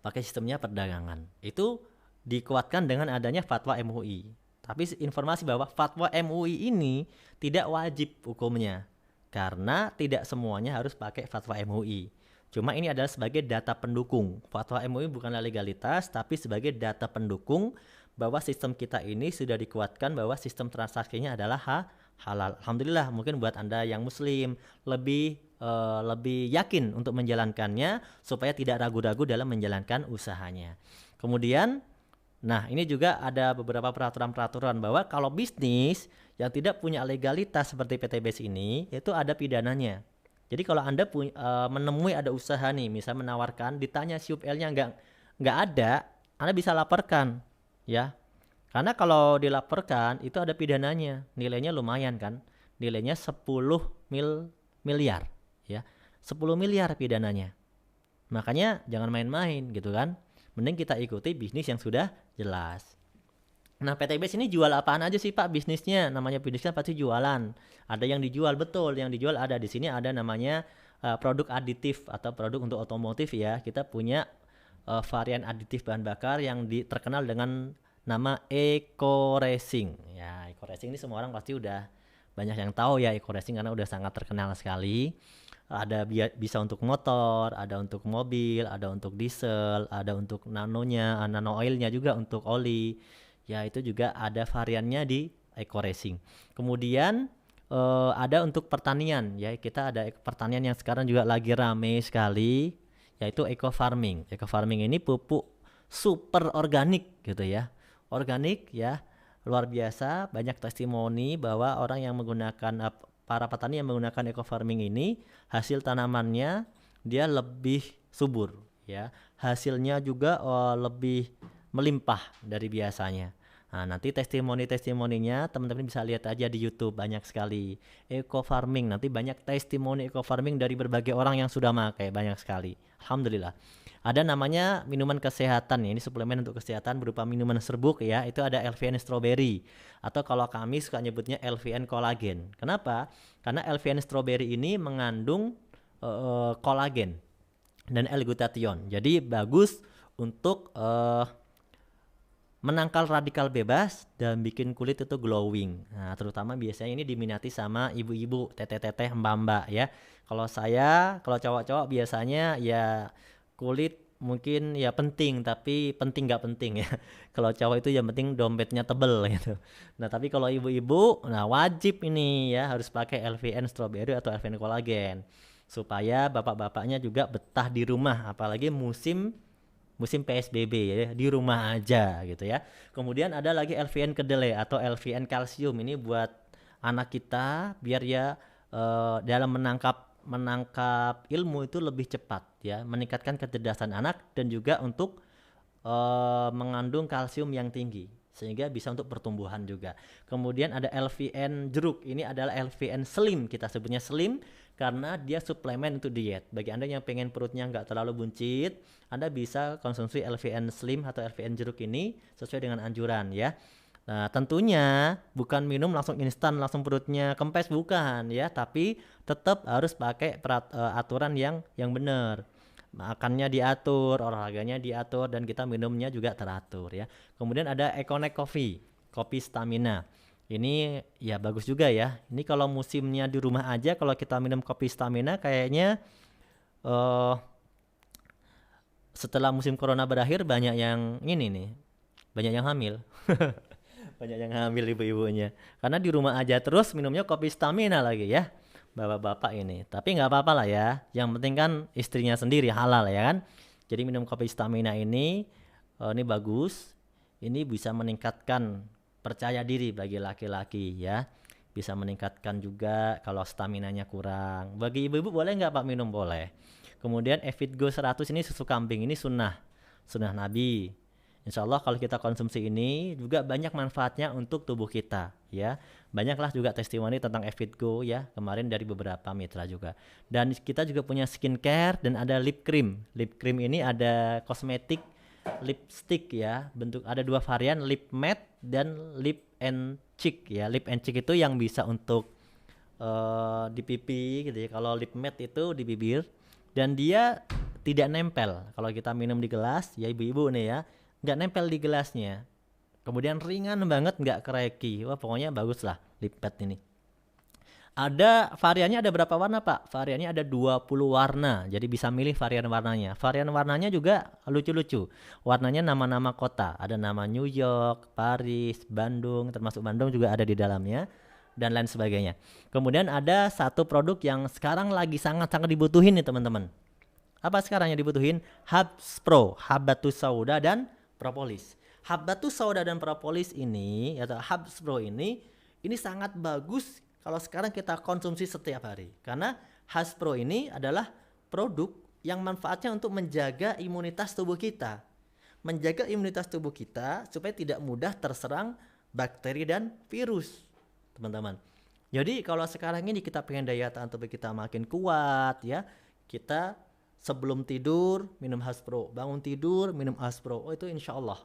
pakai sistemnya perdagangan. Itu dikuatkan dengan adanya Fatwa MUI. Tapi informasi bahwa Fatwa MUI ini tidak wajib hukumnya, karena tidak semuanya harus pakai Fatwa MUI. Cuma ini adalah sebagai data pendukung. Fatwa MUI bukanlah legalitas, tapi sebagai data pendukung bahwa sistem kita ini sudah dikuatkan bahwa sistem transaksinya adalah halal. Alhamdulillah, mungkin buat Anda yang muslim lebih yakin untuk menjalankannya supaya tidak ragu-ragu dalam menjalankan usahanya. Kemudian, nah ini juga ada beberapa peraturan-peraturan bahwa kalau bisnis yang tidak punya legalitas seperti PT BES ini, itu ada pidananya. Jadi kalau Anda menemui ada usaha nih, misal menawarkan, ditanya SIUP L-nya nggak ada, Anda bisa laporkan, ya. Karena kalau dilaporkan itu ada pidananya, nilainya lumayan kan, nilainya 10 miliar, ya, 10 miliar pidananya. Makanya jangan main-main gitu kan, mending kita ikuti bisnis yang sudah jelas. Nah, PT BES ini jual apaan aja sih Pak bisnisnya? Namanya bisnisnya pasti jualan. Ada yang dijual, betul, yang dijual ada di sini, ada namanya produk aditif atau produk untuk otomotif, ya. Kita punya varian aditif bahan bakar yang terkenal dengan nama Eco Racing. Ya, Eco Racing ini semua orang pasti udah banyak yang tahu ya Eco Racing karena udah sangat terkenal sekali. Ada bisa untuk motor, ada untuk mobil, ada untuk diesel, ada untuk nano oilnya juga untuk oli. Ya, itu juga ada variannya di Eco Racing. Kemudian ada untuk pertanian, ya, kita ada pertanian yang sekarang juga lagi rame sekali, yaitu eco farming. Eco farming ini pupuk super organik gitu ya. Organik, ya, luar biasa, banyak testimoni bahwa orang yang menggunakan para petani yang menggunakan eco farming ini hasil tanamannya dia lebih subur, ya. Hasilnya juga lebih melimpah dari biasanya. Nah, nanti testimoninya teman-teman bisa lihat aja di YouTube, banyak sekali eco farming. Nanti banyak testimoni eco farming dari berbagai orang yang sudah pakai, banyak sekali. Alhamdulillah. Ada namanya minuman kesehatan, ini suplemen untuk kesehatan berupa minuman serbuk, ya. Itu ada LVN strawberry atau kalau kami suka nyebutnya LVN kolagen. Kenapa? Karena LVN strawberry ini mengandung kolagen dan L-glutathione. Jadi bagus untuk menangkal radikal bebas dan bikin kulit itu glowing. Nah, terutama biasanya ini diminati sama ibu-ibu, teteh-teteh, mbak-mbak ya. Kalau cowok-cowok biasanya ya kulit mungkin ya penting, tapi penting nggak penting ya. Kalau cowok itu yang penting dompetnya tebel gitu. Nah, tapi kalau ibu-ibu, nah wajib ini ya harus pakai LVN strawberry atau LVN collagen supaya bapak-bapaknya juga betah di rumah, apalagi musim musim PSBB ya, di rumah aja gitu ya. Kemudian ada lagi LVN kedelai atau LVN kalsium, ini buat anak kita biar ya dalam menangkap ilmu itu lebih cepat ya, meningkatkan kecerdasan anak dan juga untuk mengandung kalsium yang tinggi sehingga bisa untuk pertumbuhan juga. Kemudian ada LVN jeruk, ini adalah LVN slim, kita sebutnya slim karena dia suplemen untuk diet. Bagi Anda yang pengen perutnya nggak terlalu buncit, Anda bisa konsumsi LVN slim atau LVN jeruk ini sesuai dengan anjuran ya. Nah, tentunya bukan minum langsung instan langsung perutnya kempes, bukan ya, tapi tetap harus pakai aturan yang benar. Makannya diatur, olahraganya diatur, dan kita minumnya juga teratur ya. Kemudian ada Econnect Coffee, kopi stamina. Ini ya bagus juga ya. Ini kalau musimnya di rumah aja, kalau kita minum kopi stamina kayaknya setelah musim corona berakhir banyak yang ini nih, banyak yang hamil. Banyak yang hamil ibu-ibunya. Karena di rumah aja terus minumnya kopi stamina lagi ya. Bapak-bapak ini. Tapi nggak apa-apa lah ya. Yang penting kan istrinya sendiri halal ya kan. Jadi minum kopi stamina ini bagus. Ini bisa meningkatkan percaya diri bagi laki-laki ya. Bisa meningkatkan juga kalau staminanya kurang. Bagi ibu-ibu boleh nggak Pak minum? Boleh. Kemudian Evitgo 100 ini susu kambing, ini sunnah Nabi. Insya Allah kalau kita konsumsi ini juga banyak manfaatnya untuk tubuh kita ya. Banyaklah juga testimoni tentang Evitgo ya, kemarin dari beberapa mitra juga. Dan kita juga punya skincare dan ada lip cream. Lip cream ini ada kosmetik lipstick ya, bentuk ada 2 varian, lip matte dan lip and cheek ya. Lip and cheek itu yang bisa untuk di pipi gitu ya. Kalau lip matte itu di bibir dan dia tidak nempel. Kalau kita minum di gelas ya ibu-ibu nih ya, nggak nempel di gelasnya. Kemudian ringan banget, nggak kereki. Wah pokoknya bagus lah lipet ini. Ada variannya, ada berapa warna Pak? Variannya ada 20 warna. Jadi bisa milih varian warnanya. Varian warnanya juga lucu-lucu. Warnanya nama-nama kota. Ada nama New York, Paris, Bandung, termasuk Bandung juga ada di dalamnya dan lain sebagainya. Kemudian ada satu produk yang sekarang lagi sangat-sangat dibutuhin nih teman-teman. Apa sekarang yang dibutuhin? Habs Pro, Habatus Sauda dan propolis. Habatus Sauda dan propolis ini atau Habs Pro ini sangat bagus kalau sekarang kita konsumsi setiap hari. Karena Habs Pro ini adalah produk yang manfaatnya untuk menjaga imunitas tubuh kita. Menjaga imunitas tubuh kita supaya tidak mudah terserang bakteri dan virus, teman-teman. Jadi kalau sekarang ini kita pengen daya tahan tubuh kita makin kuat ya, kita sebelum tidur minum Habs Pro, bangun tidur minum Habs Pro. Oh itu insya Allah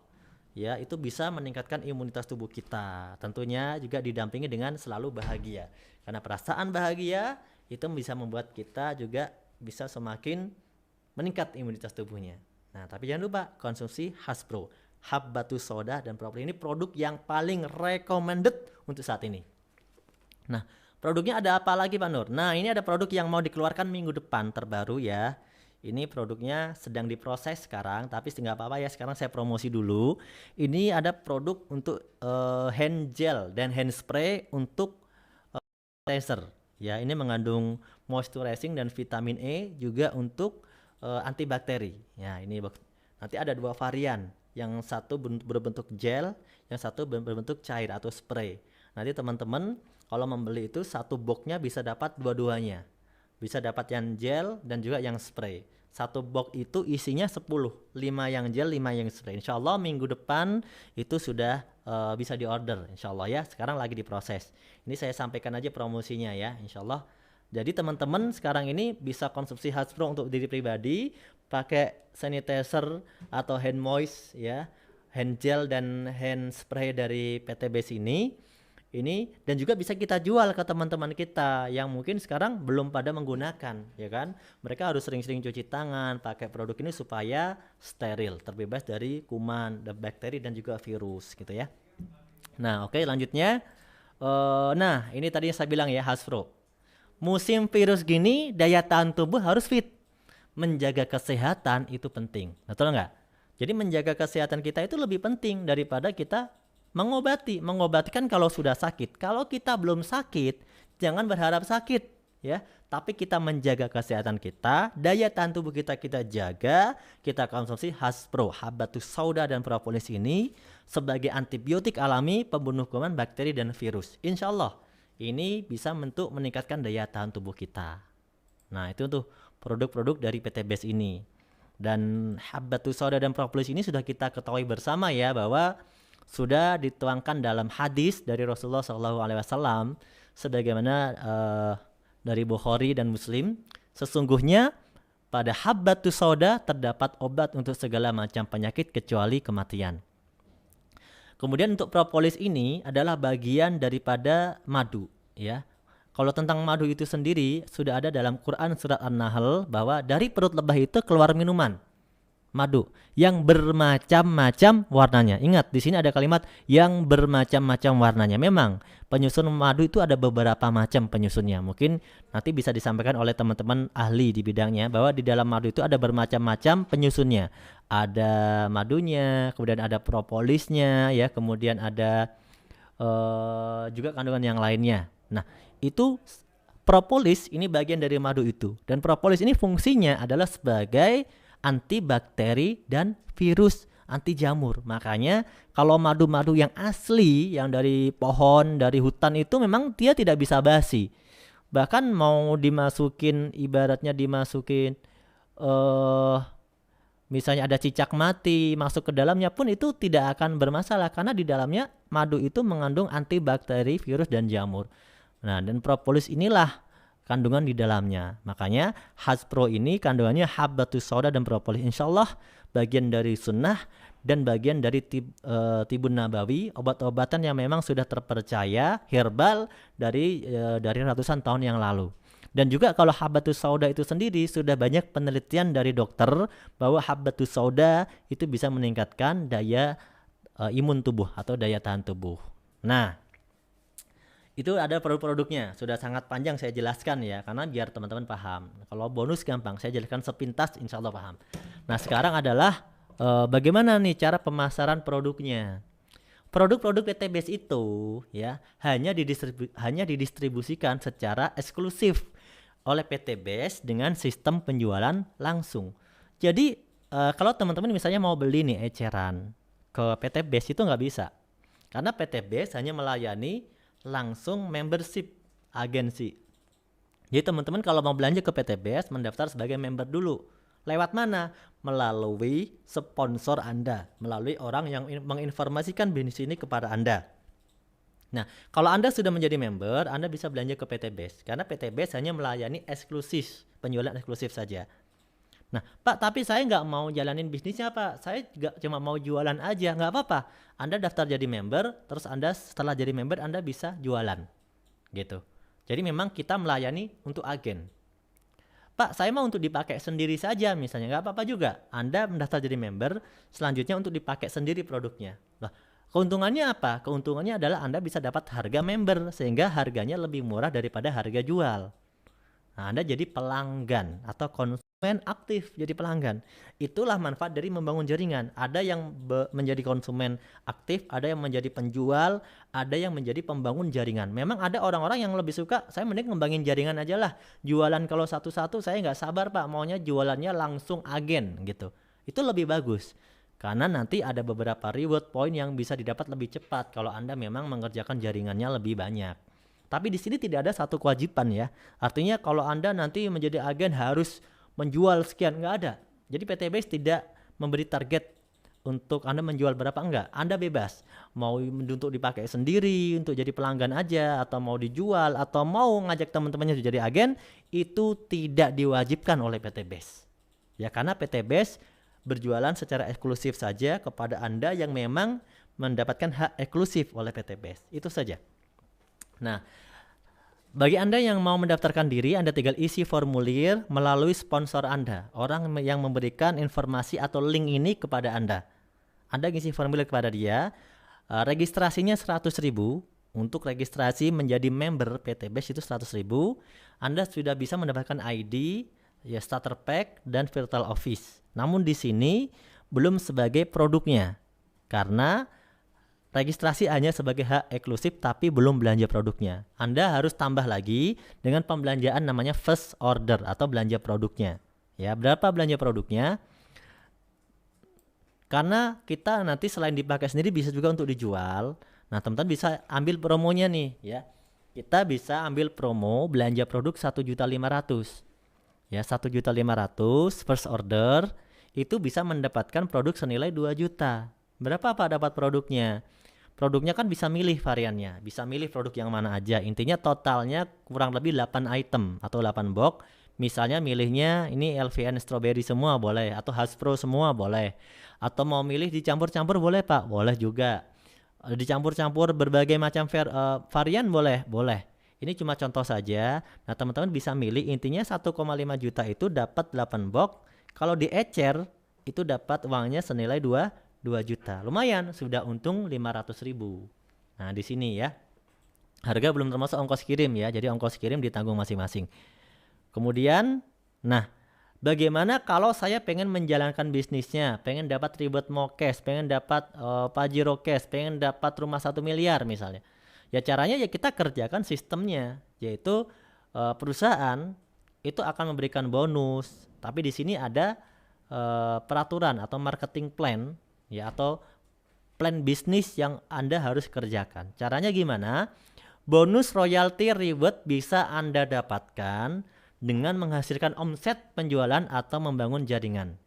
ya, itu bisa meningkatkan imunitas tubuh kita. Tentunya juga didampingi dengan selalu bahagia. Karena perasaan bahagia itu bisa membuat kita juga bisa semakin meningkat imunitas tubuhnya. Nah, tapi jangan lupa konsumsi Habs Pro, Habatus Sauda dan propolis ini produk yang paling recommended untuk saat ini. Nah, produknya ada apa lagi Pak Nur? Nah, ini ada produk yang mau dikeluarkan minggu depan terbaru ya. Ini produknya sedang diproses sekarang, tapi nggak apa-apa ya, sekarang saya promosi dulu. Ini ada produk untuk hand gel dan hand spray untuk moisturizer. Ya, ini mengandung moisturizing dan vitamin E juga untuk antibakteri. Ya, ini nanti ada 2 varian. Yang satu berbentuk gel, yang satu berbentuk cair atau spray. Nanti teman-teman kalau membeli itu satu boxnya bisa dapat dua-duanya. Bisa dapat yang gel dan juga yang spray. Satu box itu isinya 10, 5 yang gel, 5 yang spray. Insya Allah minggu depan itu sudah bisa diorder. Insya Allah ya, sekarang lagi diproses. Ini saya sampaikan aja promosinya ya, insya Allah. Jadi teman-teman sekarang ini bisa konsumsi Habs Pro untuk diri pribadi, pakai sanitizer atau hand moist ya, hand gel dan hand spray dari PT Base ini Ini dan juga bisa kita jual ke teman-teman kita yang mungkin sekarang belum pada menggunakan, ya kan? Mereka harus sering-sering cuci tangan, pakai produk ini supaya steril, terbebas dari kuman, bakteri dan juga virus gitu ya. Nah, oke, lanjutnya. Nah, ini tadi yang saya bilang ya, Hasbro. Musim virus gini, daya tahan tubuh harus fit. Menjaga kesehatan itu penting, betul nggak? Jadi menjaga kesehatan kita itu lebih penting daripada kita mengobati. Mengobati kan kalau sudah sakit. Kalau kita belum sakit, jangan berharap sakit, ya. Tapi kita menjaga kesehatan kita, daya tahan tubuh kita jaga, kita konsumsi Hasbro, Habatus Sauda dan propolis ini sebagai antibiotik alami pembunuh kuman, bakteri dan virus. Insya Allah ini bisa meningkatkan daya tahan tubuh kita. Nah, itu tuh produk-produk dari PT BEST ini. Dan Habatus Sauda dan propolis ini sudah kita ketahui bersama ya, bahwa sudah dituangkan dalam hadis dari Rasulullah SAW sebagaimana dari Bukhari dan Muslim, sesungguhnya pada Habatus Sauda terdapat obat untuk segala macam penyakit kecuali kematian. Kemudian untuk propolis ini adalah bagian daripada madu, ya. Kalau tentang madu itu sendiri sudah ada dalam Quran surat An-Nahl bahwa dari perut lebah itu keluar minuman madu yang bermacam-macam warnanya. Ingat, di sini ada kalimat yang bermacam-macam warnanya. Memang penyusun madu itu ada beberapa macam penyusunnya. Mungkin nanti bisa disampaikan oleh teman-teman ahli di bidangnya bahwa di dalam madu itu ada bermacam-macam penyusunnya. Ada madunya, kemudian ada propolisnya, ya, kemudian ada juga kandungan yang lainnya. Nah, itu propolis ini bagian dari madu itu. Dan propolis ini fungsinya adalah sebagai antibakteri dan virus, anti jamur. Makanya kalau madu-madu yang asli, yang dari pohon, dari hutan itu memang dia tidak bisa basi. Bahkan mau dimasukin, ibaratnya dimasukin misalnya ada cicak mati masuk ke dalamnya pun itu tidak akan bermasalah karena di dalamnya madu itu mengandung antibakteri, virus dan jamur. Nah, dan propolis inilah kandungan di dalamnya. Makanya Hasbro ini kandungannya Habatus Sauda dan propolis. Insyaallah bagian dari sunnah dan bagian dari tibun nabawi, obat-obatan yang memang sudah terpercaya, herbal dari ratusan tahun yang lalu. Dan juga kalau Habatus Sauda itu sendiri sudah banyak penelitian dari dokter bahwa Habatus Sauda itu bisa meningkatkan daya imun tubuh atau daya tahan tubuh. Nah, itu ada produk-produknya, sudah sangat panjang saya jelaskan ya, karena biar teman-teman paham. Kalau bonus gampang, saya jelaskan sepintas insya Allah paham. Nah, sekarang adalah bagaimana nih cara pemasaran produknya. Produk-produk PT BEST itu ya hanya didistribusikan secara eksklusif oleh PT BEST dengan sistem penjualan langsung. Jadi kalau teman-teman misalnya mau beli nih eceran ke PT BEST itu nggak bisa, karena PT BEST hanya melayani langsung membership agensi. Jadi teman-teman kalau mau belanja ke PT BEST mendaftar sebagai member dulu. Lewat mana? Melalui sponsor Anda, melalui orang yang menginformasikan bisnis ini kepada Anda. Nah, kalau Anda sudah menjadi member, Anda bisa belanja ke PT BEST karena PT BEST hanya melayani eksklusif, penjualan eksklusif saja. Nah, Pak, tapi saya nggak mau jalanin bisnisnya, Pak. Saya nggak cuma mau jualan aja, nggak apa-apa. Anda daftar jadi member, terus Anda setelah jadi member Anda bisa jualan, gitu. Jadi memang kita melayani untuk agen. Pak, saya mau untuk dipakai sendiri saja misalnya, nggak apa-apa juga. Anda mendaftar jadi member, selanjutnya untuk dipakai sendiri produknya. Nah, keuntungannya apa? Keuntungannya adalah Anda bisa dapat harga member, sehingga harganya lebih murah daripada harga jual. Nah, Anda jadi pelanggan atau konsumen aktif jadi pelanggan. Itulah manfaat dari membangun jaringan. Ada yang menjadi konsumen aktif, ada yang menjadi penjual, ada yang menjadi pembangun jaringan. Memang ada orang-orang yang lebih suka, saya mending ngembangin jaringan aja lah. Jualan kalau satu-satu saya nggak sabar Pak, maunya jualannya langsung agen gitu. Itu lebih bagus. Karena nanti ada beberapa reward point yang bisa didapat lebih cepat kalau Anda memang mengerjakan jaringannya lebih banyak. Tapi di sini tidak ada satu kewajiban ya. Artinya kalau Anda nanti menjadi agen harus menjual sekian, nggak ada. Jadi PT BEST tidak memberi target untuk Anda menjual berapa, enggak. Anda bebas. Mau untuk dipakai sendiri, untuk jadi pelanggan aja, atau mau dijual, atau mau ngajak teman-temannya jadi agen, itu tidak diwajibkan oleh PT BEST. Ya karena PT BEST berjualan secara eksklusif saja kepada Anda yang memang mendapatkan hak eksklusif oleh PT BEST. Itu saja. Nah, bagi Anda yang mau mendaftarkan diri, Anda tinggal isi formulir melalui sponsor Anda, orang yang memberikan informasi atau link ini kepada Anda. Anda ngisi formulir kepada dia, registrasinya 100.000. Untuk registrasi menjadi member PT BEST itu 100.000. Anda sudah bisa mendapatkan ID, ya starter pack dan virtual office. Namun di sini belum sebagai produknya, karena registrasi hanya sebagai hak eksklusif tapi belum belanja produknya. Anda harus tambah lagi dengan pembelanjaan namanya first order atau belanja produknya. Ya, berapa belanja produknya? Karena kita nanti selain dipakai sendiri bisa juga untuk dijual. Nah, teman-teman bisa ambil promonya nih, ya. Kita bisa ambil promo belanja produk 1.500.000. Ya, 1.500.000 first order itu bisa mendapatkan produk senilai 2 juta. Berapa Pak dapat produknya? Produknya kan bisa milih variannya, bisa milih produk yang mana aja. Intinya totalnya kurang lebih 8 item atau 8 box. Misalnya milihnya ini LVN strawberry semua boleh, atau Hasbro semua boleh. Atau mau milih dicampur-campur boleh Pak, boleh juga. Dicampur-campur berbagai macam varian boleh, boleh. Ini cuma contoh saja. Nah, teman-teman bisa milih, intinya 1,5 juta itu dapat 8 box. Kalau diecer itu dapat uangnya senilai 2 juta. Lumayan, sudah untung 500.000. Nah, di sini ya. Harga belum termasuk ongkos kirim ya. Jadi ongkos kirim ditanggung masing-masing. Kemudian, nah, bagaimana kalau saya pengen menjalankan bisnisnya, pengen dapat ribet mo cash, pengen dapat Pajero cash, pengen dapat rumah 1 miliar misalnya. Ya caranya ya kita kerjakan sistemnya, yaitu perusahaan itu akan memberikan bonus. Tapi di sini ada peraturan atau marketing plan ya, atau plan bisnis yang Anda harus kerjakan. Caranya gimana? Bonus royalty reward bisa Anda dapatkan dengan menghasilkan omset penjualan atau membangun jaringan.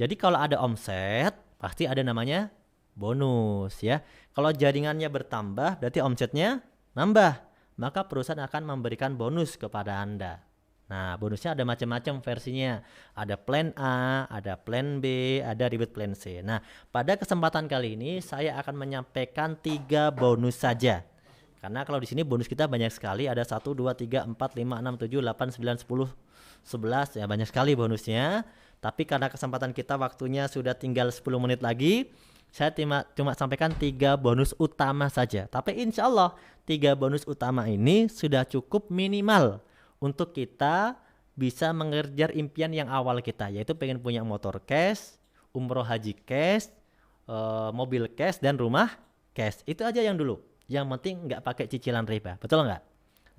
Jadi kalau ada omset, pasti ada namanya bonus ya. Kalau jaringannya bertambah, berarti omsetnya nambah. Maka perusahaan akan memberikan bonus kepada Anda. Nah, bonusnya ada macam-macam versinya. Ada plan A, ada plan B, ada reward plan C. Nah, pada kesempatan kali ini saya akan menyampaikan 3 bonus saja. Karena kalau di sini bonus kita banyak sekali, ada 1, 2, 3, 4, 5, 6, 7, 8, 9, 10, 11, ya banyak sekali bonusnya. Tapi karena kesempatan kita waktunya sudah tinggal 10 menit lagi, saya cuma sampaikan 3 bonus utama saja. Tapi insya Allah 3 bonus utama ini sudah cukup minimal untuk kita bisa mengejar impian yang awal kita, yaitu pengen punya motor cash, umroh haji cash, mobil cash, dan rumah cash. Itu aja yang dulu. Yang penting nggak pakai cicilan riba, betul nggak?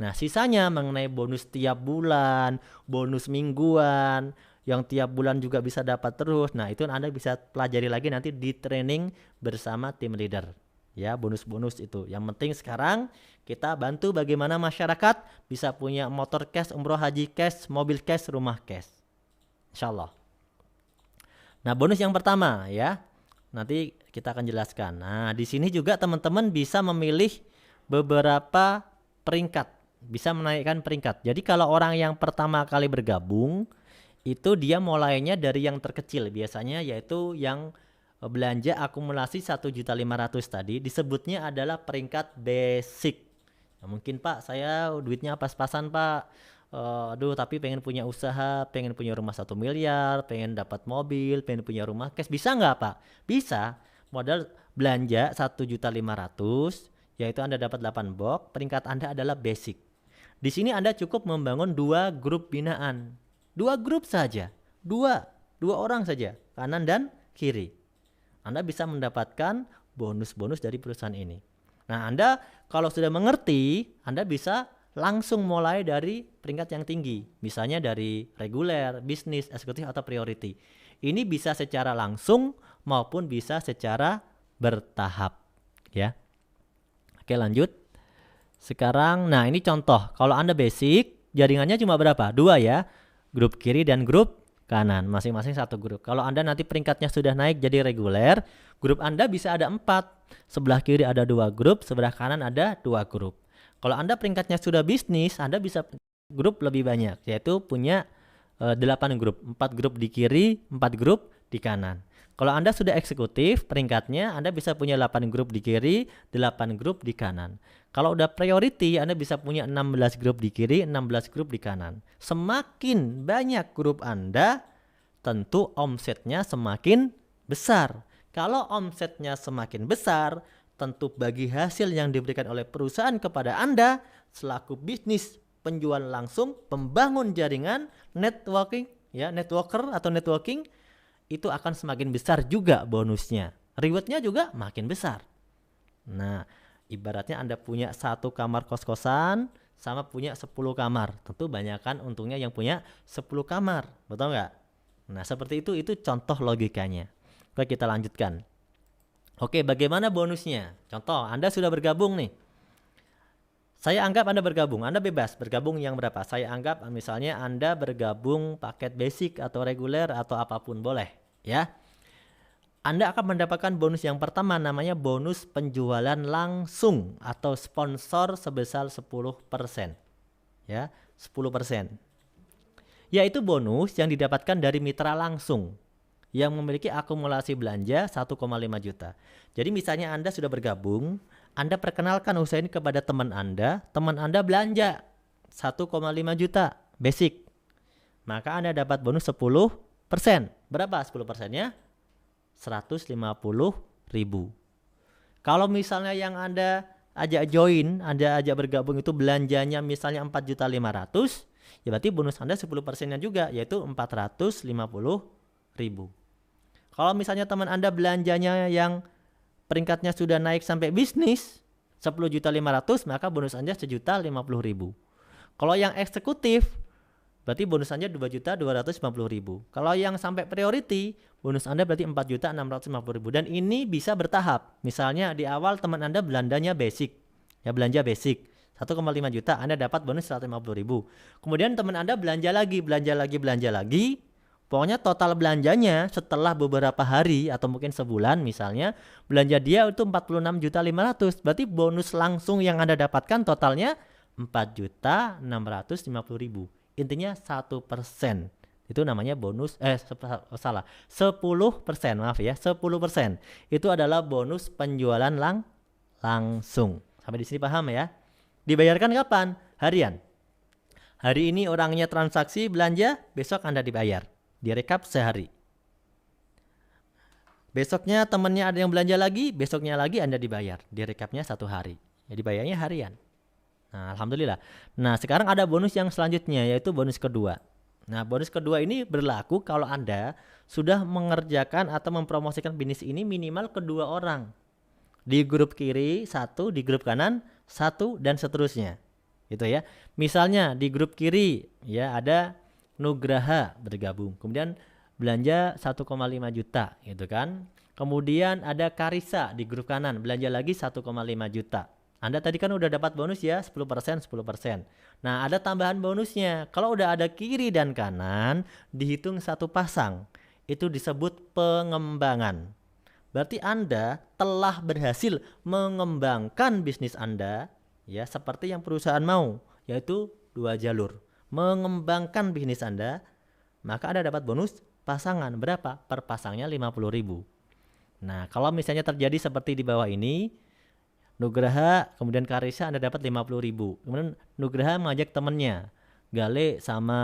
Nah, sisanya mengenai bonus tiap bulan, bonus mingguan, yang tiap bulan juga bisa dapat terus. Nah, itu Anda bisa pelajari lagi nanti di training bersama tim leader. Ya, bonus-bonus itu. Yang penting sekarang kita bantu bagaimana masyarakat bisa punya motor cash, umroh haji cash, mobil cash, rumah cash. Insya Allah. Nah, bonus yang pertama ya. Nanti kita akan jelaskan. Nah, di sini juga teman-teman bisa memilih beberapa peringkat, bisa menaikkan peringkat. Jadi kalau orang yang pertama kali bergabung, itu dia mulainya dari yang terkecil biasanya, yaitu yang belanja akumulasi 1.500.000 tadi, disebutnya adalah peringkat basic. Nah, mungkin Pak, saya duitnya pas-pasan Pak. Aduh, tapi pengen punya usaha, pengen punya rumah 1 miliar, pengen dapat mobil, pengen punya rumah cash, bisa nggak Pak? Bisa. Modal belanja 1.500.000, yaitu Anda dapat 8 box, peringkat Anda adalah basic. Di sini Anda cukup membangun 2 grup binaan. 2 grup saja. 2 orang saja, kanan dan kiri. Anda bisa mendapatkan bonus-bonus dari perusahaan ini. Nah, Anda kalau sudah mengerti, Anda bisa langsung mulai dari peringkat yang tinggi, misalnya dari reguler, bisnis, eksekutif, atau priority. Ini bisa secara langsung maupun bisa secara bertahap ya. Oke, lanjut. Sekarang, nah ini contoh. Kalau Anda basic, jaringannya cuma berapa? 2 ya, grup kiri dan grup kanan, masing-masing 1 grup. Kalau Anda nanti peringkatnya sudah naik jadi reguler, grup Anda bisa ada 4. Sebelah kiri ada 2 grup, sebelah kanan ada 2 grup. Kalau Anda peringkatnya sudah bisnis, Anda bisa grup lebih banyak, yaitu punya 8 grup. 4 grup di kiri, 4 grup di kanan. Kalau Anda sudah eksekutif, peringkatnya Anda bisa punya 8 grup di kiri, 8 grup di kanan. Kalau udah priority, Anda bisa punya 16 grup di kiri, 16 grup di kanan. Semakin banyak grup Anda, tentu omsetnya semakin besar. Kalau omsetnya semakin besar, tentu bagi hasil yang diberikan oleh perusahaan kepada Anda selaku bisnis penjual langsung, pembangun jaringan, networking, ya, networker atau networking, itu akan semakin besar juga bonusnya. Rewardnya juga makin besar. Nah, ibaratnya Anda punya 1 kamar kos-kosan sama punya 10 kamar. Tentu banyakkan untungnya yang punya 10 kamar. Betul nggak? Nah, seperti itu contoh logikanya. Oke, kita lanjutkan. Oke, bagaimana bonusnya? Contoh, Anda sudah bergabung nih. Saya anggap Anda bergabung. Anda bebas bergabung yang berapa? Saya anggap misalnya Anda bergabung paket basic atau reguler atau apapun boleh, ya. Anda akan mendapatkan bonus yang pertama, namanya bonus penjualan langsung atau sponsor sebesar 10%. Ya, 10%. Yaitu bonus yang didapatkan dari mitra langsung yang memiliki akumulasi belanja 1,5 juta. Jadi misalnya Anda sudah bergabung, Anda perkenalkan usaha ini kepada teman Anda belanja 1,5 juta basic. Maka Anda dapat bonus 10%. Berapa 10%-nya? 150.000. Kalau misalnya yang Anda ajak join, Anda ajak bergabung itu belanjanya misalnya 4.500.000, ya berarti bonus Anda 10%-nya juga, yaitu 450.000. Kalau misalnya teman Anda belanjanya yang peringkatnya sudah naik sampai bisnis 10.500.000, maka bonus Anda 1.050.000. Kalau yang eksekutif, berarti bonus Anda 2.250.000. Kalau yang sampai priority, bonus Anda berarti 4.650.000. Dan ini bisa bertahap. Misalnya di awal teman Anda belanjanya basic, ya belanja basic 1,5 juta, Anda dapat bonus 150.000. Kemudian teman Anda belanja lagi. Pokoknya total belanjanya setelah beberapa hari atau mungkin sebulan misalnya, belanja dia itu 46.500.000. Berarti bonus langsung yang Anda dapatkan totalnya 4.650.000. Intinya 1%. Itu namanya bonus 10%, maaf ya, 10%. Itu adalah bonus penjualan langsung. Sampai di sini paham ya? Dibayarkan kapan? Harian. Hari ini orangnya transaksi belanja, besok Anda dibayar. Direkap sehari. Besoknya temannya ada yang belanja lagi, besoknya lagi Anda dibayar. Direkapnya 1 hari. Ya dibayarnya harian. Nah, alhamdulillah. Nah, sekarang ada bonus yang selanjutnya, yaitu bonus kedua. Nah, bonus kedua ini berlaku kalau Anda sudah mengerjakan atau mempromosikan bisnis ini minimal kedua orang. Di grup kiri 1, di grup kanan 1, dan seterusnya. Gitu ya. Misalnya di grup kiri ya ada Nugraha bergabung. Kemudian belanja 1,5 juta gitu kan. Kemudian ada Karisa di grup kanan, belanja lagi 1,5 juta. Anda tadi kan udah dapat bonus ya 10%. Nah, ada tambahan bonusnya. Kalau udah ada kiri dan kanan, dihitung 1 pasang. Itu disebut pengembangan. Berarti Anda telah berhasil mengembangkan bisnis Anda ya seperti yang perusahaan mau, yaitu 2 jalur. Mengembangkan bisnis Anda, maka Anda dapat bonus pasangan. Berapa? Per pasangnya 50.000. Nah, kalau misalnya terjadi seperti di bawah ini, Nugraha, kemudian Karisa Anda dapat 50.000. Kemudian Nugraha mengajak temannya, Gale sama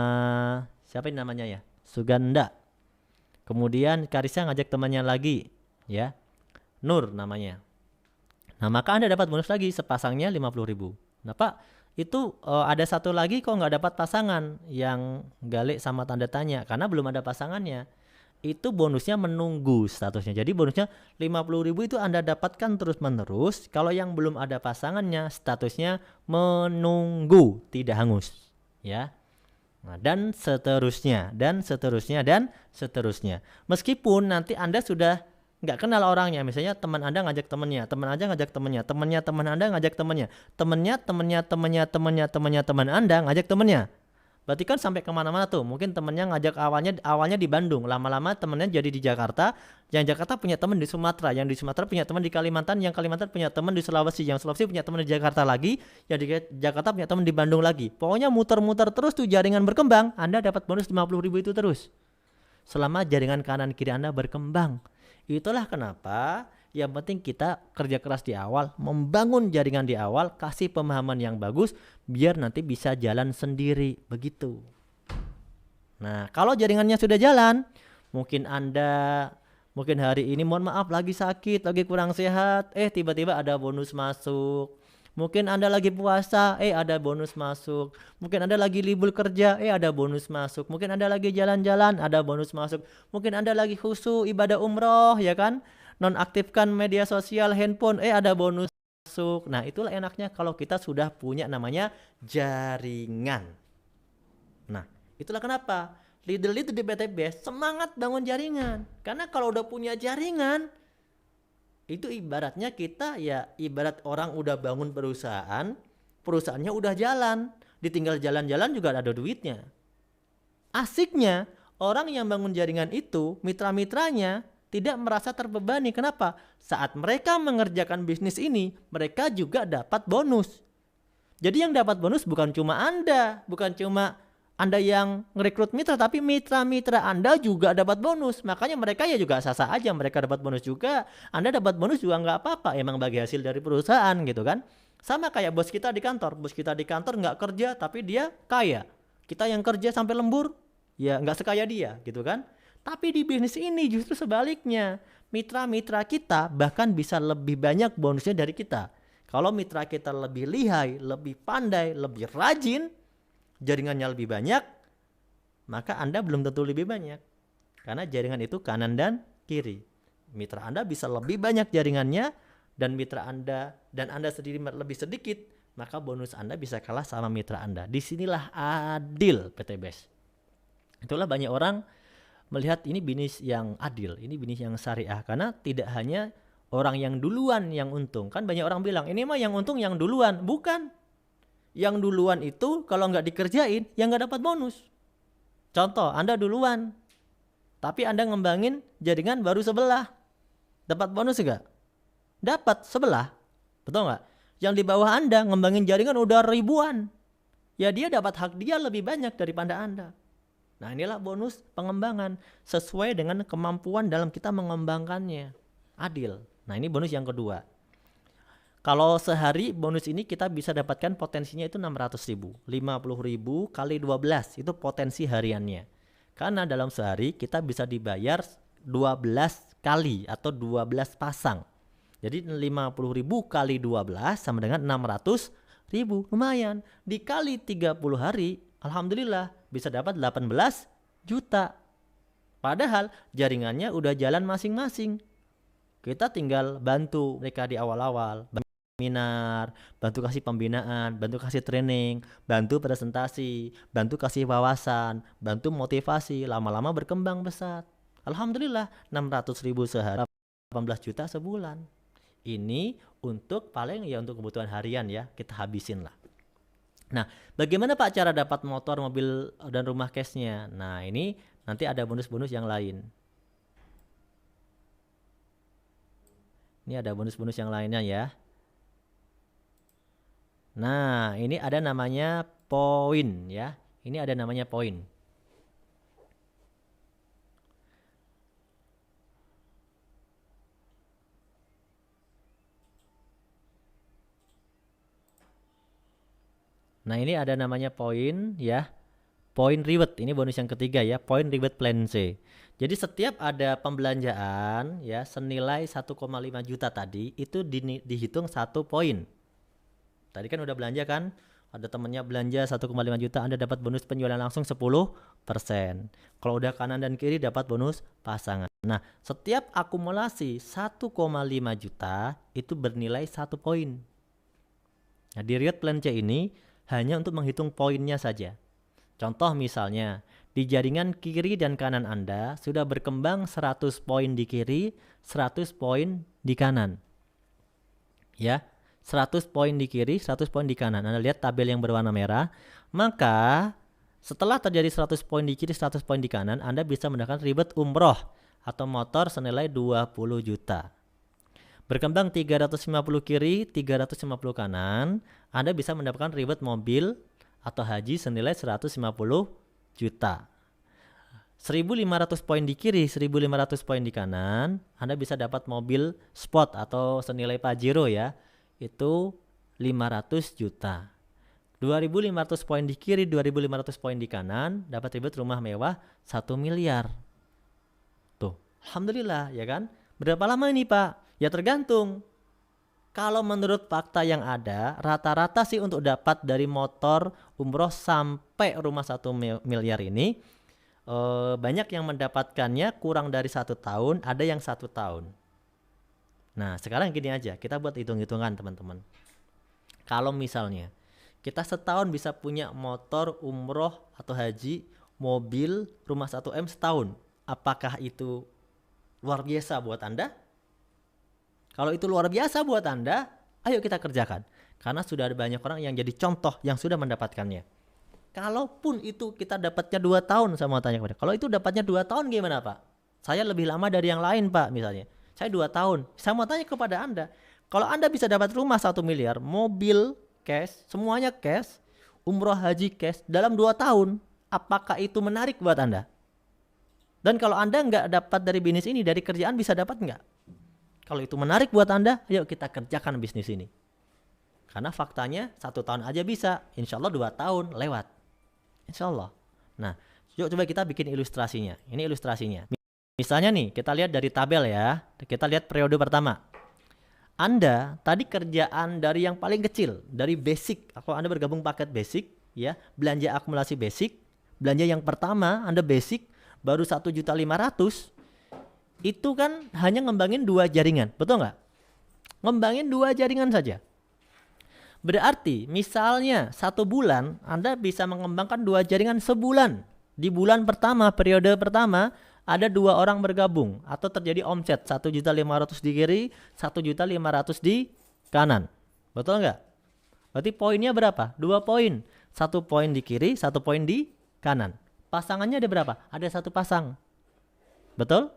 siapa ini namanya ya? Suganda. Kemudian Karisa ngajak temannya lagi, ya. Nur namanya. Nah, maka Anda dapat bonus lagi sepasangnya 50.000. Nah, Pak, itu ada satu lagi kok nggak dapat pasangan, yang Gale sama tanda tanya, karena belum ada pasangannya. Itu bonusnya menunggu statusnya. Jadi bonusnya 50.000 itu Anda dapatkan terus-menerus. Kalau yang belum ada pasangannya, statusnya menunggu, tidak hangus, ya. Nah, dan seterusnya. Meskipun nanti Anda sudah nggak kenal orangnya, misalnya teman Anda ngajak temannya, teman Anda ngajak temannya, teman Anda ngajak temannya, teman Anda ngajak temannya. Berarti kan sampai kemana-mana tuh. Mungkin temennya ngajak awalnya di Bandung, lama-lama temennya jadi di Jakarta. Yang Jakarta punya teman di Sumatera, yang di Sumatera punya teman di Kalimantan, yang Kalimantan punya teman di Sulawesi, yang Sulawesi punya teman di Jakarta lagi, yang di Jakarta punya teman di Bandung lagi. Pokoknya muter-muter terus tuh jaringan berkembang. Anda dapat bonus 50.000 itu terus selama jaringan kanan kiri Anda berkembang. Itulah kenapa Yang penting kita kerja keras di awal, membangun jaringan di awal, kasih pemahaman yang bagus biar nanti bisa jalan sendiri, begitu. Nah, kalau jaringannya sudah jalan, mungkin hari ini mohon maaf lagi sakit, lagi kurang sehat, tiba-tiba ada bonus masuk. Mungkin Anda lagi puasa, ada bonus masuk. Mungkin Anda lagi libur kerja, ada bonus masuk. Mungkin Anda lagi jalan-jalan, ada bonus masuk. Mungkin Anda lagi khusyuk ibadah umroh, ya kan? Nonaktifkan media sosial, handphone, ada bonus masuk. Nah, itulah enaknya kalau kita sudah punya namanya jaringan. Nah, itulah kenapa leader-leader di PTB semangat bangun jaringan. Karena kalau udah punya jaringan, itu ibaratnya kita ya ibarat orang udah bangun perusahaan, perusahaannya udah jalan, ditinggal jalan-jalan juga ada duitnya. Asiknya orang yang bangun jaringan itu, mitra-mitranya tidak merasa terbebani. Kenapa? Saat mereka mengerjakan bisnis ini, mereka juga dapat bonus. Jadi yang dapat bonus bukan cuma Anda, bukan cuma Anda yang ngerekrut mitra, tapi mitra-mitra Anda juga dapat bonus. Makanya mereka ya juga sah-sah aja, mereka dapat bonus juga. Anda dapat bonus juga nggak apa-apa, emang bagi hasil dari perusahaan gitu kan. Sama kayak bos kita di kantor nggak kerja tapi dia kaya. Kita yang kerja sampai lembur, ya nggak sekaya dia gitu kan. Tapi di bisnis ini justru sebaliknya, mitra-mitra kita bahkan bisa lebih banyak bonusnya dari kita. Kalau mitra kita lebih lihai, lebih pandai, lebih rajin, jaringannya lebih banyak, maka Anda belum tentu lebih banyak. Karena jaringan itu kanan dan kiri. Mitra Anda bisa lebih banyak jaringannya, dan mitra Anda dan Anda sendiri lebih sedikit, maka bonus Anda bisa kalah sama mitra Anda. Disinilah adil PTBS. Itulah banyak orang melihat ini bisnis yang adil, ini bisnis yang syariah. Karena tidak hanya orang yang duluan yang untung. Kan banyak orang bilang, ini mah yang untung yang duluan. Bukan. Yang duluan itu kalau nggak dikerjain, ya nggak dapat bonus. Contoh, Anda duluan, tapi Anda ngembangin jaringan baru sebelah. Dapat bonus nggak? Dapat sebelah. Betul nggak? Yang di bawah Anda ngembangin jaringan udah ribuan. Ya dia dapat hak dia lebih banyak daripada Anda. Nah inilah bonus pengembangan. Sesuai dengan kemampuan dalam kita mengembangkannya. Adil. Nah ini bonus yang kedua. Kalau sehari bonus ini kita bisa dapatkan potensinya itu 600.000. 50.000 kali 12 itu potensi hariannya. Karena dalam sehari kita bisa dibayar 12 kali atau 12 pasang. Jadi 50.000 kali 12 sama dengan 600.000. Lumayan. Dikali 30 hari, alhamdulillah bisa dapat 18 juta. Padahal jaringannya udah jalan masing-masing. Kita tinggal bantu mereka di awal-awal. Seminar, bantu kasih pembinaan, bantu kasih training, bantu presentasi, bantu kasih wawasan, bantu motivasi, lama-lama berkembang besar. Alhamdulillah 600.000 sehari, 18 juta sebulan. Ini untuk paling ya untuk kebutuhan harian ya, kita habisin lah. Nah, bagaimana Pak cara dapat motor, mobil, dan rumah cashnya? Nah, ini nanti ada bonus-bonus yang lain. Ini ada bonus-bonus yang lainnya ya. Nah, ini ada namanya poin ya. Ini ada namanya poin. Nah, ini ada namanya poin ya. Poin reward, ini bonus yang ketiga ya. Poin reward plan C. Jadi setiap ada pembelanjaan ya senilai 1,5 juta tadi itu dihitung 1 poin. Tadi kan udah belanja kan? Ada temennya belanja 1,5 juta, Anda dapat bonus penjualan langsung 10%. Kalau udah kanan dan kiri dapat bonus pasangan. Nah, setiap akumulasi 1,5 juta itu bernilai 1 poin. Nah, di reward plan C ini hanya untuk menghitung poinnya saja. Contoh misalnya, di jaringan kiri dan kanan Anda sudah berkembang 100 poin di kiri, 100 poin di kanan. Ya, 100 poin di kiri, 100 poin di kanan. Anda lihat tabel yang berwarna merah. Maka setelah terjadi 100 poin di kiri, 100 poin di kanan, Anda bisa mendapatkan reward umroh atau motor senilai 20 juta. Berkembang 350 kiri, 350 kanan, Anda bisa mendapatkan reward mobil atau haji senilai 150 juta. 1.500 poin di kiri, 1.500 poin di kanan, Anda bisa dapat mobil sport atau senilai Pajero ya, itu 500 juta. 2.500 poin di kiri, 2.500 poin di kanan, dapat ribet rumah mewah 1 miliar. Tuh, alhamdulillah ya kan? Berapa lama ini Pak? Ya tergantung. Kalau menurut fakta yang ada, rata-rata sih untuk dapat dari motor umroh sampai rumah 1 miliar ini, banyak yang mendapatkannya kurang dari 1 tahun, ada yang 1 tahun. Nah sekarang gini aja, kita buat hitung-hitungan teman-teman. Kalau misalnya kita setahun bisa punya motor umroh atau haji, mobil, rumah 1M setahun, apakah itu luar biasa buat Anda? Kalau itu luar biasa buat Anda, ayo kita kerjakan. Karena sudah ada banyak orang yang jadi contoh yang sudah mendapatkannya. Kalaupun itu kita dapatnya 2 tahun, saya mau tanya kepada, kalau itu dapatnya 2 tahun gimana Pak? Saya lebih lama dari yang lain Pak misalnya. Saya 2 tahun. Saya mau tanya kepada Anda, kalau Anda bisa dapat rumah 1 miliar, mobil cash, semuanya cash, umroh haji cash dalam 2 tahun, apakah itu menarik buat Anda? Dan kalau Anda nggak dapat dari bisnis ini, dari kerjaan bisa dapat nggak? Kalau itu menarik buat Anda, ayo kita kerjakan bisnis ini. Karena faktanya 1 tahun aja bisa, insya Allah 2 tahun lewat. Insya Allah. Nah, yuk coba kita bikin ilustrasinya. Ini ilustrasinya. Misalnya nih, kita lihat dari tabel ya. Kita lihat periode pertama. Anda tadi kerjaan dari yang paling kecil, dari basic. Kalau Anda bergabung paket basic, ya, belanja akumulasi basic, belanja yang pertama Anda basic, baru 1.500.000. Itu kan hanya ngembangin 2 jaringan, betul nggak? Ngembangin 2 jaringan saja. Berarti misalnya 1 bulan Anda bisa mengembangkan 2 jaringan sebulan. Di bulan pertama, periode pertama, ada 2 orang bergabung atau terjadi omset 1.500.000 di kiri, 1.500.000 di kanan. Betul nggak? Berarti poinnya berapa? 2 poin. 1 poin di kiri, 1 poin di kanan. Pasangannya ada berapa? Ada 1 pasang. Betul?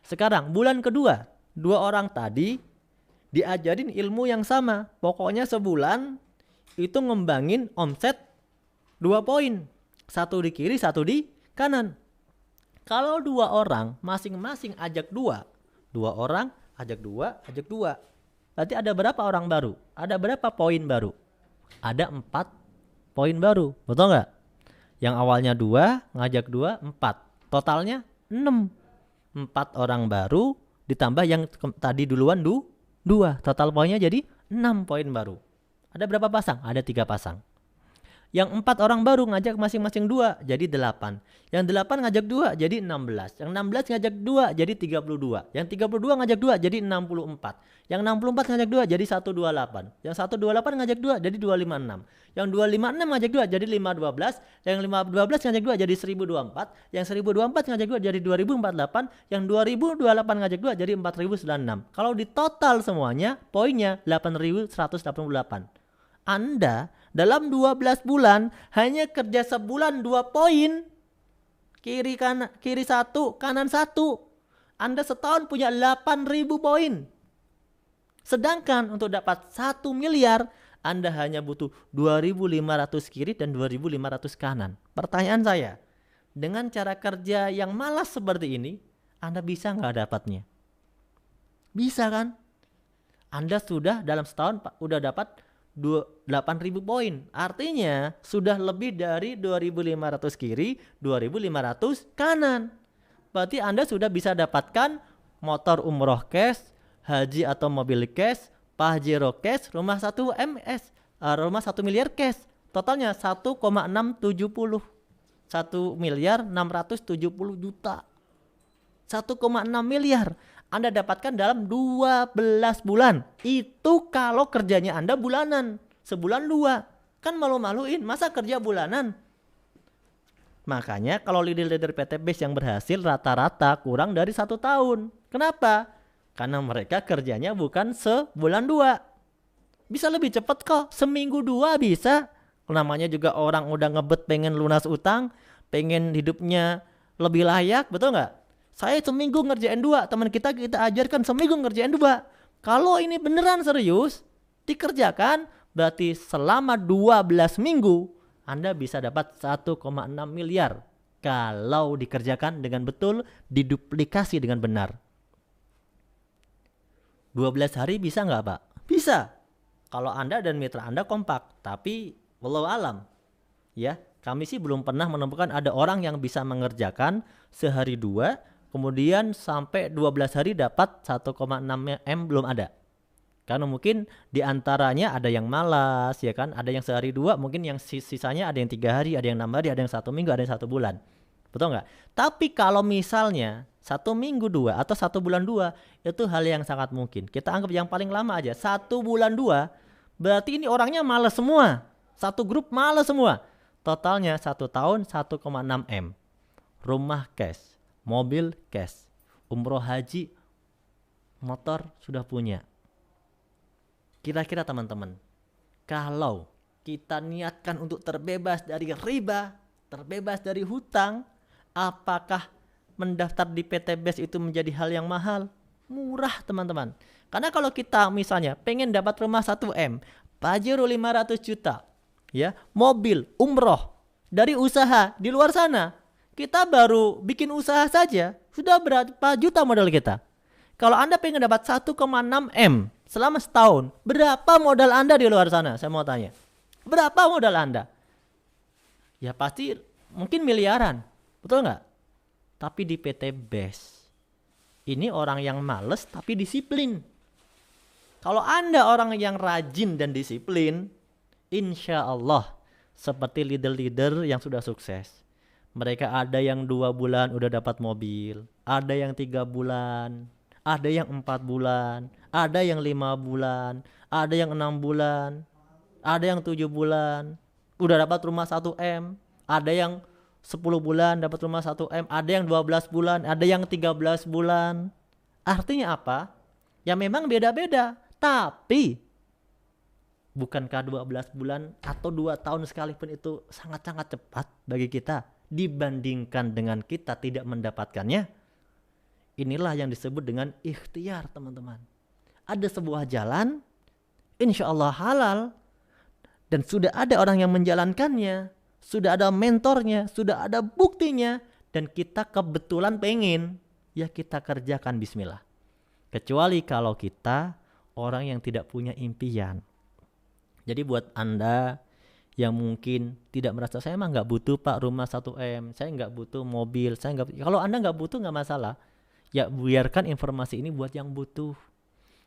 Sekarang bulan kedua, 2 orang tadi diajarin ilmu yang sama. Pokoknya sebulan itu ngembangin omset 2 poin. 1 di kiri, 1 di kanan. Kalau 2 orang masing-masing ajak 2. 2 orang ajak 2, ajak 2. Berarti ada berapa orang baru? Ada berapa poin baru? Ada 4 poin baru. Betul nggak? Yang awalnya 2, ngajak 2, 4. Totalnya 6. 4 orang baru ditambah yang tadi duluan 2. Total poinnya jadi 6 poin baru. Ada berapa pasang? Ada 3 pasang. Yang 4 orang baru ngajak masing-masing 2 jadi 8. Yang 8 ngajak 2 jadi 16. Yang 16 ngajak 2 jadi 32. Yang 32 ngajak 2 jadi 64. Yang 64 ngajak 2 jadi 128. Yang 128 ngajak 2 jadi 256. Yang 256 ngajak 2 jadi 512. Yang 512 ngajak 2 jadi 1024. Yang 1024 ngajak 2 jadi 2048. Yang 2028 ngajak 2 jadi 4096. Kalau di total semuanya poinnya 8188. Anda dalam 12 bulan hanya kerja sebulan 2 poin. Kiri 1, kanan 1. Anda setahun punya 8.000 poin. Sedangkan untuk dapat 1 miliar, Anda hanya butuh 2.500 kiri dan 2.500 kanan. Pertanyaan saya, dengan cara kerja yang malas seperti ini, Anda bisa nggak dapatnya? Bisa kan? Anda sudah dalam setahun udah dapat 8.000 poin. Artinya sudah lebih dari 2.500 kiri, 2.500 kanan. Berarti Anda sudah bisa dapatkan motor umroh cash, haji atau mobil cash, Pajero cash, rumah 1 MS, rumah 1 miliar cash. Totalnya 1,670. 1 miliar 670 juta. 1,6 miliar. Anda dapatkan dalam 12 bulan. Itu kalau kerjanya Anda bulanan. Sebulan 2. Kan malu-maluin. Masa kerja bulanan? Makanya kalau leader-leader PT Base yang berhasil rata-rata kurang dari 1 tahun. Kenapa? Karena mereka kerjanya bukan sebulan 2. Bisa lebih cepat kok. Seminggu 2 bisa. Namanya juga orang udah ngebet pengen lunas utang. Pengen hidupnya lebih layak. Betul nggak? Saya seminggu ngerjain 2, teman kita ajarkan seminggu ngerjain 2. Kalau ini beneran serius dikerjakan, berarti selama 12 minggu Anda bisa dapat 1,6 miliar. kalau dikerjakan dengan betul, diduplikasi dengan benar. 12 hari bisa nggak Pak? Bisa. Kalau Anda dan mitra Anda kompak, tapi wallahu alam. Ya, kami sih belum pernah menemukan ada orang yang bisa mengerjakan sehari 2, kemudian sampai 12 hari dapat 1,6 M, belum ada. Karena mungkin diantaranya ada yang malas, ya kan? Ada yang sehari 2, mungkin yang sisanya ada yang 3 hari, ada yang 6 hari, ada yang 1 minggu, ada yang 1 bulan. Betul nggak? Tapi kalau misalnya 1 minggu 2 atau 1 bulan 2, itu hal yang sangat mungkin. Kita anggap yang paling lama aja 1 bulan 2, berarti ini orangnya malas semua. Satu grup malas semua. Totalnya 1 tahun 1,6 M. Rumah cash, mobil cash, umroh haji, motor sudah punya. Kira-kira teman-teman, kalau kita niatkan untuk terbebas dari riba, terbebas dari hutang, apakah mendaftar di PT BES itu menjadi hal yang mahal? Murah teman-teman. Karena kalau kita misalnya pengen dapat rumah 1 M, Pajero 500 juta, ya, mobil, umroh, dari usaha di luar sana, kita baru bikin usaha saja, sudah berapa juta modal kita. Kalau Anda pengen dapat 1,6 M selama setahun, berapa modal Anda di luar sana? Saya mau tanya. Berapa modal Anda? Ya pasti mungkin miliaran, betul nggak? Tapi di PT BES, ini orang yang males tapi disiplin. Kalau Anda orang yang rajin dan disiplin, insya Allah seperti leader-leader yang sudah sukses. Mereka ada yang 2 bulan udah dapat mobil, ada yang 3 bulan, ada yang 4 bulan, ada yang 5 bulan, ada yang 6 bulan, ada yang 7 bulan, udah dapat rumah 1 M, ada yang 10 bulan dapat rumah 1 M, ada yang 12 bulan, ada yang 13 bulan. Artinya apa? Ya memang beda-beda, tapi bukankah 12 bulan atau 2 tahun sekalipun itu sangat-sangat cepat bagi kita dibandingkan dengan kita tidak mendapatkannya? Inilah yang disebut dengan ikhtiar teman-teman. Ada sebuah jalan, insya Allah halal, dan sudah ada orang yang menjalankannya, sudah ada mentornya, sudah ada buktinya, dan kita kebetulan pengen, ya kita kerjakan bismillah. Kecuali kalau kita orang yang tidak punya impian. Jadi buat Anda yang mungkin tidak merasa, saya emang nggak butuh Pak rumah 1 M, saya nggak butuh mobil, saya nggak. Kalau Anda nggak butuh nggak masalah. Ya biarkan informasi ini buat yang butuh.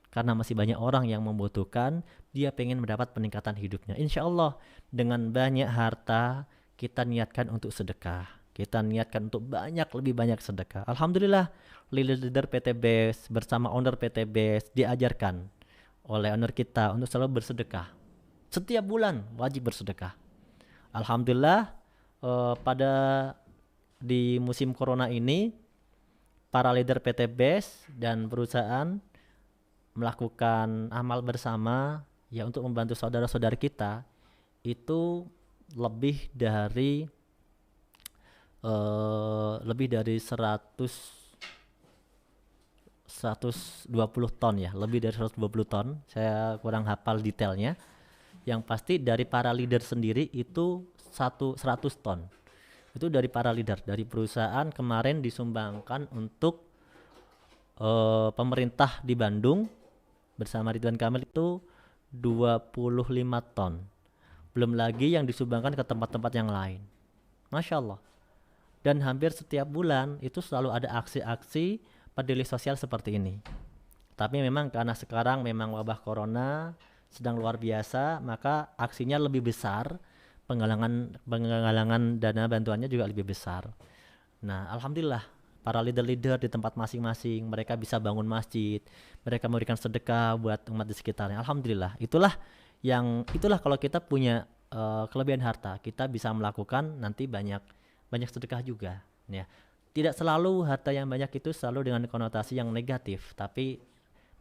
Karena masih banyak orang yang membutuhkan, dia pengen mendapat peningkatan hidupnya. Insya Allah dengan banyak harta kita niatkan untuk sedekah. Kita niatkan untuk lebih banyak sedekah. Alhamdulillah leader PT BES bersama owner PT BES diajarkan oleh owner kita untuk selalu bersedekah. Setiap bulan wajib bersedekah. Alhamdulillah pada di musim corona ini para leader PT BES dan perusahaan melakukan amal bersama ya untuk membantu saudara-saudara kita itu lebih dari 120 ton ya, lebih dari 120 ton. Saya kurang hafal detailnya. Yang pasti dari para leader sendiri itu 100 ton. Itu dari para leader, dari perusahaan kemarin disumbangkan untuk pemerintah di Bandung bersama Ridwan Kamil itu 25 ton. Belum lagi yang disumbangkan ke tempat-tempat yang lain. Masya Allah. Dan hampir setiap bulan itu selalu ada aksi-aksi peduli sosial seperti ini. Tapi memang karena sekarang memang wabah corona sedang luar biasa, maka aksinya lebih besar, penggalangan dana bantuannya juga lebih besar. Nah, alhamdulillah para leader-leader di tempat masing-masing mereka bisa bangun masjid, mereka memberikan sedekah buat umat di sekitarnya. Alhamdulillah. Itulah kalau kita punya kelebihan harta, kita bisa melakukan nanti banyak sedekah juga, ya. Tidak selalu harta yang banyak itu selalu dengan konotasi yang negatif, tapi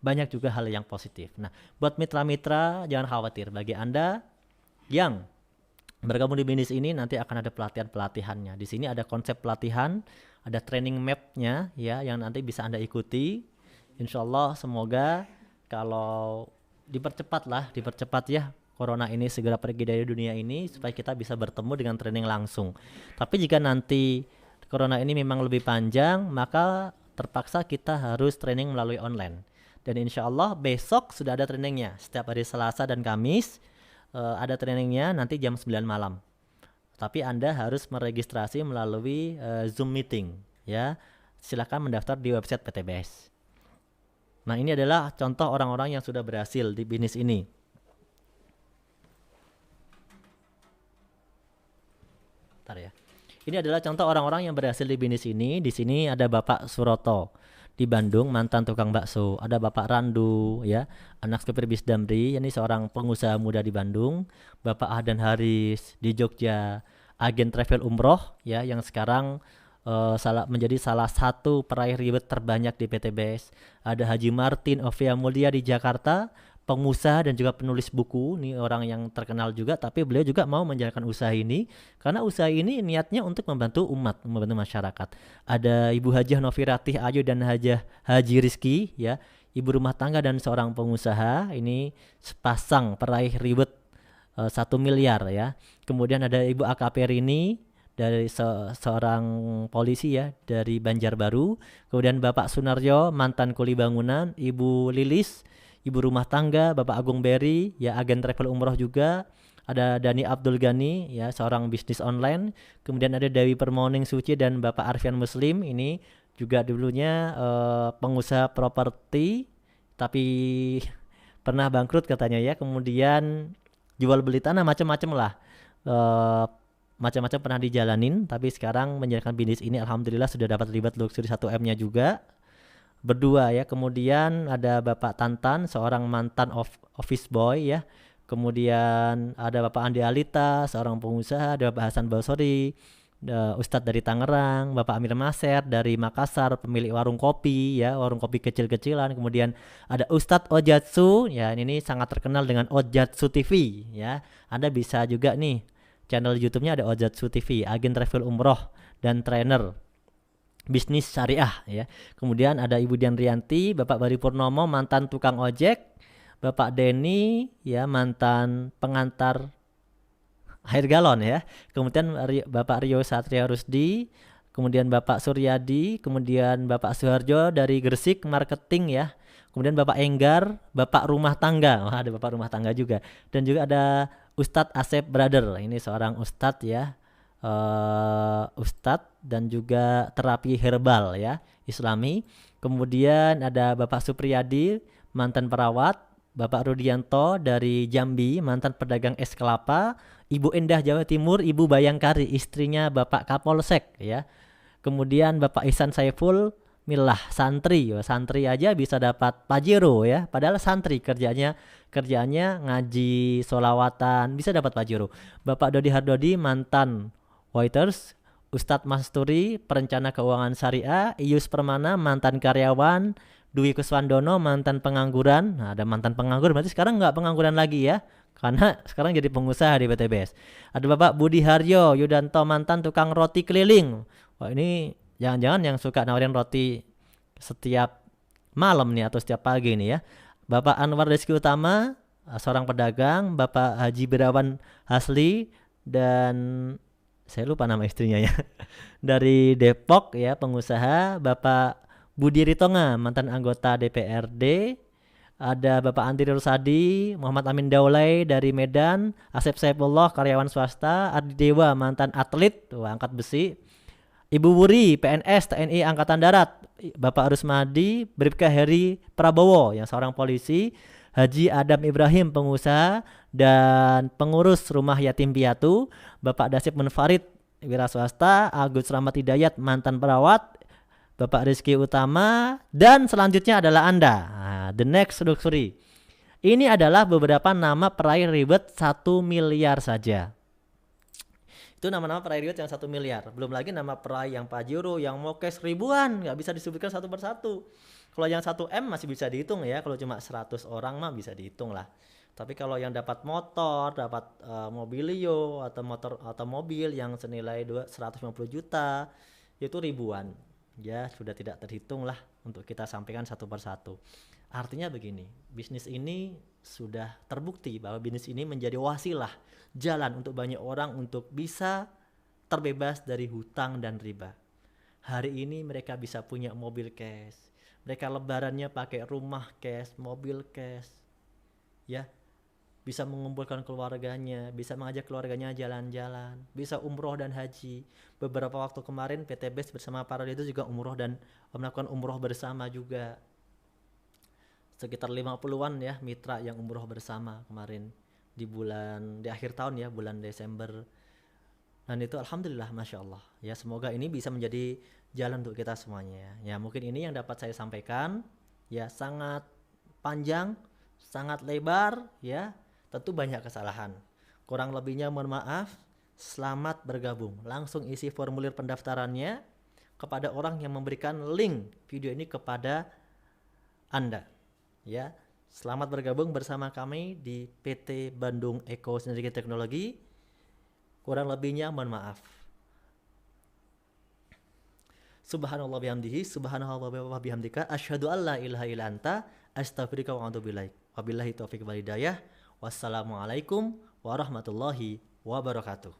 banyak juga hal yang positif. Nah, buat mitra-mitra jangan khawatir. Bagi Anda yang bergabung di bisnis ini nanti akan ada pelatihannya. Di sini ada konsep pelatihan, ada training map-nya ya yang nanti bisa Anda ikuti. Insya Allah semoga kalau dipercepat ya corona ini segera pergi dari dunia ini supaya kita bisa bertemu dengan training langsung. Tapi jika nanti corona ini memang lebih panjang, maka terpaksa kita harus training melalui online. Dan insya Allah besok sudah ada trainingnya. Setiap hari Selasa dan Kamis ada trainingnya nanti jam 9 malam. Tapi Anda harus meregistrasi melalui Zoom meeting, ya. Silakan mendaftar di website PTBS. Nah, ini adalah contoh orang-orang yang sudah berhasil di bisnis ini. Bentar ya. Ini adalah contoh orang-orang yang berhasil di bisnis ini. Di sini ada Bapak Suroto di Bandung, mantan tukang bakso. Ada Bapak Randu, ya, anak supir bis Damri. Ini seorang pengusaha muda di Bandung. Bapak Ahdan Haris di Jogja, agen travel umroh, ya, yang sekarang menjadi salah satu peraih reward terbanyak di PTBS. Ada Haji Martin Ovia Mulia di Jakarta, pengusaha dan juga penulis buku. Ini orang yang terkenal juga, tapi beliau juga mau menjalankan usaha ini karena usaha ini niatnya untuk membantu umat, membantu masyarakat. Ada Ibu Hajah Noviratih Ayu dan Hajah Haji Rizki, ya, ibu rumah tangga dan seorang pengusaha. Ini sepasang peraih reward 1 miliar, ya. Kemudian ada Ibu AKP Rini dari seorang polisi, ya, dari Banjarbaru. Kemudian Bapak Sunaryo, mantan kuli bangunan. Ibu Lilis, ibu rumah tangga. Bapak Agung Berry, ya, agen travel umroh juga. Ada Dani Abdul Ghani, ya, seorang bisnis online. Kemudian ada Dewi Permoning Suci dan Bapak Arfian Muslim. Ini juga dulunya pengusaha properti tapi pernah bangkrut katanya, ya. Kemudian jual beli tanah macam-macam lah. Macam-macam pernah dijalanin, tapi sekarang menjalankan bisnis ini alhamdulillah sudah dapat reward luxury 1M-nya juga. Berdua, ya. Kemudian ada Bapak Tantan, seorang mantan office boy, ya. Kemudian ada Bapak Andi Alita, seorang pengusaha. Ada Bapak Hasan Basori, Ustadz dari Tangerang. Bapak Amir Maser dari Makassar, pemilik warung kopi, ya, warung kopi kecil-kecilan. Kemudian ada Ustadz Ojatsu, ya, ini sangat terkenal dengan Ojatsu TV, ya. Anda bisa juga nih, channel YouTube-nya ada Ojatsu TV, agen travel umroh dan trainer bisnis syariah, ya. Kemudian ada Ibu Dian Rianti, Bapak Bari Purnomo, mantan tukang ojek. Bapak Denny, ya, mantan pengantar air galon, ya. Kemudian Bapak Rio Satria Rusdi, kemudian Bapak Suryadi, kemudian Bapak Suharjo dari Gresik marketing, ya. Kemudian Bapak Enggar, Bapak rumah tangga. Wah, ada Bapak rumah tangga juga. Dan juga ada Ustadz Asep Brother. Ini seorang ustadz, ya. Ustadz dan juga terapi herbal, ya, Islami. Kemudian ada Bapak Supriyadi, mantan perawat. Bapak Rudianto dari Jambi, mantan pedagang es kelapa. Ibu Endah Jawa Timur, Ibu Bayangkari, istrinya Bapak Kapolsek, ya. Kemudian Bapak Ihsan Saiful Milah, santri, santri aja bisa dapat pajero, ya, padahal santri kerjanya ngaji, solawatan, bisa dapat pajero. Bapak Dodi Hardodi, mantan waiters. Ustadz Masturi, perencana keuangan syariah. Ius Permana, mantan karyawan. Dwi Kuswandono, mantan pengangguran. Nah, ada mantan penganggur, berarti sekarang nggak pengangguran lagi, ya, karena sekarang jadi pengusaha di PTBS. Ada Bapak Budi Haryo Yudanto, mantan tukang roti keliling. Wah, ini jangan-jangan yang suka nawarin roti setiap malam nih atau setiap pagi nih, ya. Bapak Anwar Rizky Utama, seorang pedagang. Bapak Haji Birawan Hasli dan saya lupa nama istrinya, ya, dari Depok, ya, pengusaha. Bapak Budi Ritonga, mantan anggota DPRD. Ada Bapak Andri Rusadi, Muhammad Amin Daulay dari Medan. Asep Saifullah, karyawan swasta. Ardi Dewa, mantan atlet, angkat besi. Ibu Wuri, PNS TNI Angkatan Darat. Bapak Rusmadi, Bribka Heri Prabowo, yang seorang polisi. Haji Adam Ibrahim, pengusaha dan pengurus rumah yatim piatu. Bapak Dasip Munfarid, wira swasta. Agus Rahmat Hidayat, mantan perawat. Bapak Rizky Utama. Dan selanjutnya adalah Anda. Nah, the next luxury. Ini adalah beberapa nama peraih reward 1 miliar saja. Itu nama-nama peraih reward yang 1 miliar. Belum lagi nama peraih yang pajero, yang mokes ribuan, nggak bisa disebutkan satu persatu. Kalau yang 1M masih bisa dihitung, ya. Kalau cuma 100 orang mah bisa dihitung lah. Tapi kalau yang dapat motor, dapat mobilio atau motor atau mobil yang senilai 150 juta, itu ribuan. Ya, sudah tidak terhitung lah untuk kita sampaikan satu persatu. Artinya begini, bisnis ini sudah terbukti bahwa bisnis ini menjadi wasilah, jalan untuk banyak orang untuk bisa terbebas dari hutang dan riba. Hari ini mereka bisa punya mobil cash. Mereka lebarannya pakai rumah cash, mobil cash. Ya, bisa mengumpulkan keluarganya, bisa mengajak keluarganya jalan-jalan, bisa umroh dan haji. Beberapa waktu kemarin PTBS bersama para itu juga umroh dan melakukan umroh bersama juga. Sekitar 50-an ya mitra yang umroh bersama kemarin di akhir tahun ya, bulan Desember. Dan itu alhamdulillah masya Allah ya, semoga ini bisa menjadi jalan untuk kita semuanya ya. Mungkin ini yang dapat saya sampaikan ya, sangat panjang, sangat lebar ya, tentu banyak kesalahan, kurang lebihnya mohon maaf. Selamat bergabung, langsung isi formulir pendaftarannya kepada orang yang memberikan link video ini kepada Anda ya. Selamat bergabung bersama kami di PT Bandung Eko Sinergi Teknologi. Kurang lebihnya mohon maaf. Subhanallah bihamdihi, subhanallah bihamdika, asyhadu alla ilaha illa anta, astaghfiruka wa atubu ilaik. Wabillahi taufiq wal hidayah. Wassalamualaikum warahmatullahi wabarakatuh.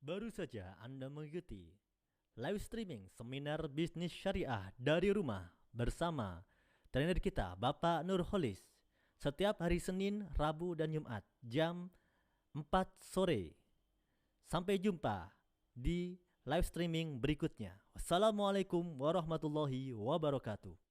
Baru saja Anda mengikuti live streaming seminar bisnis syariah dari rumah bersama trainer kita Bapak Nurholis setiap hari Senin, Rabu, dan Jumat jam 4 sore. Sampai jumpa di live streaming berikutnya. Wassalamualaikum warahmatullahi wabarakatuh.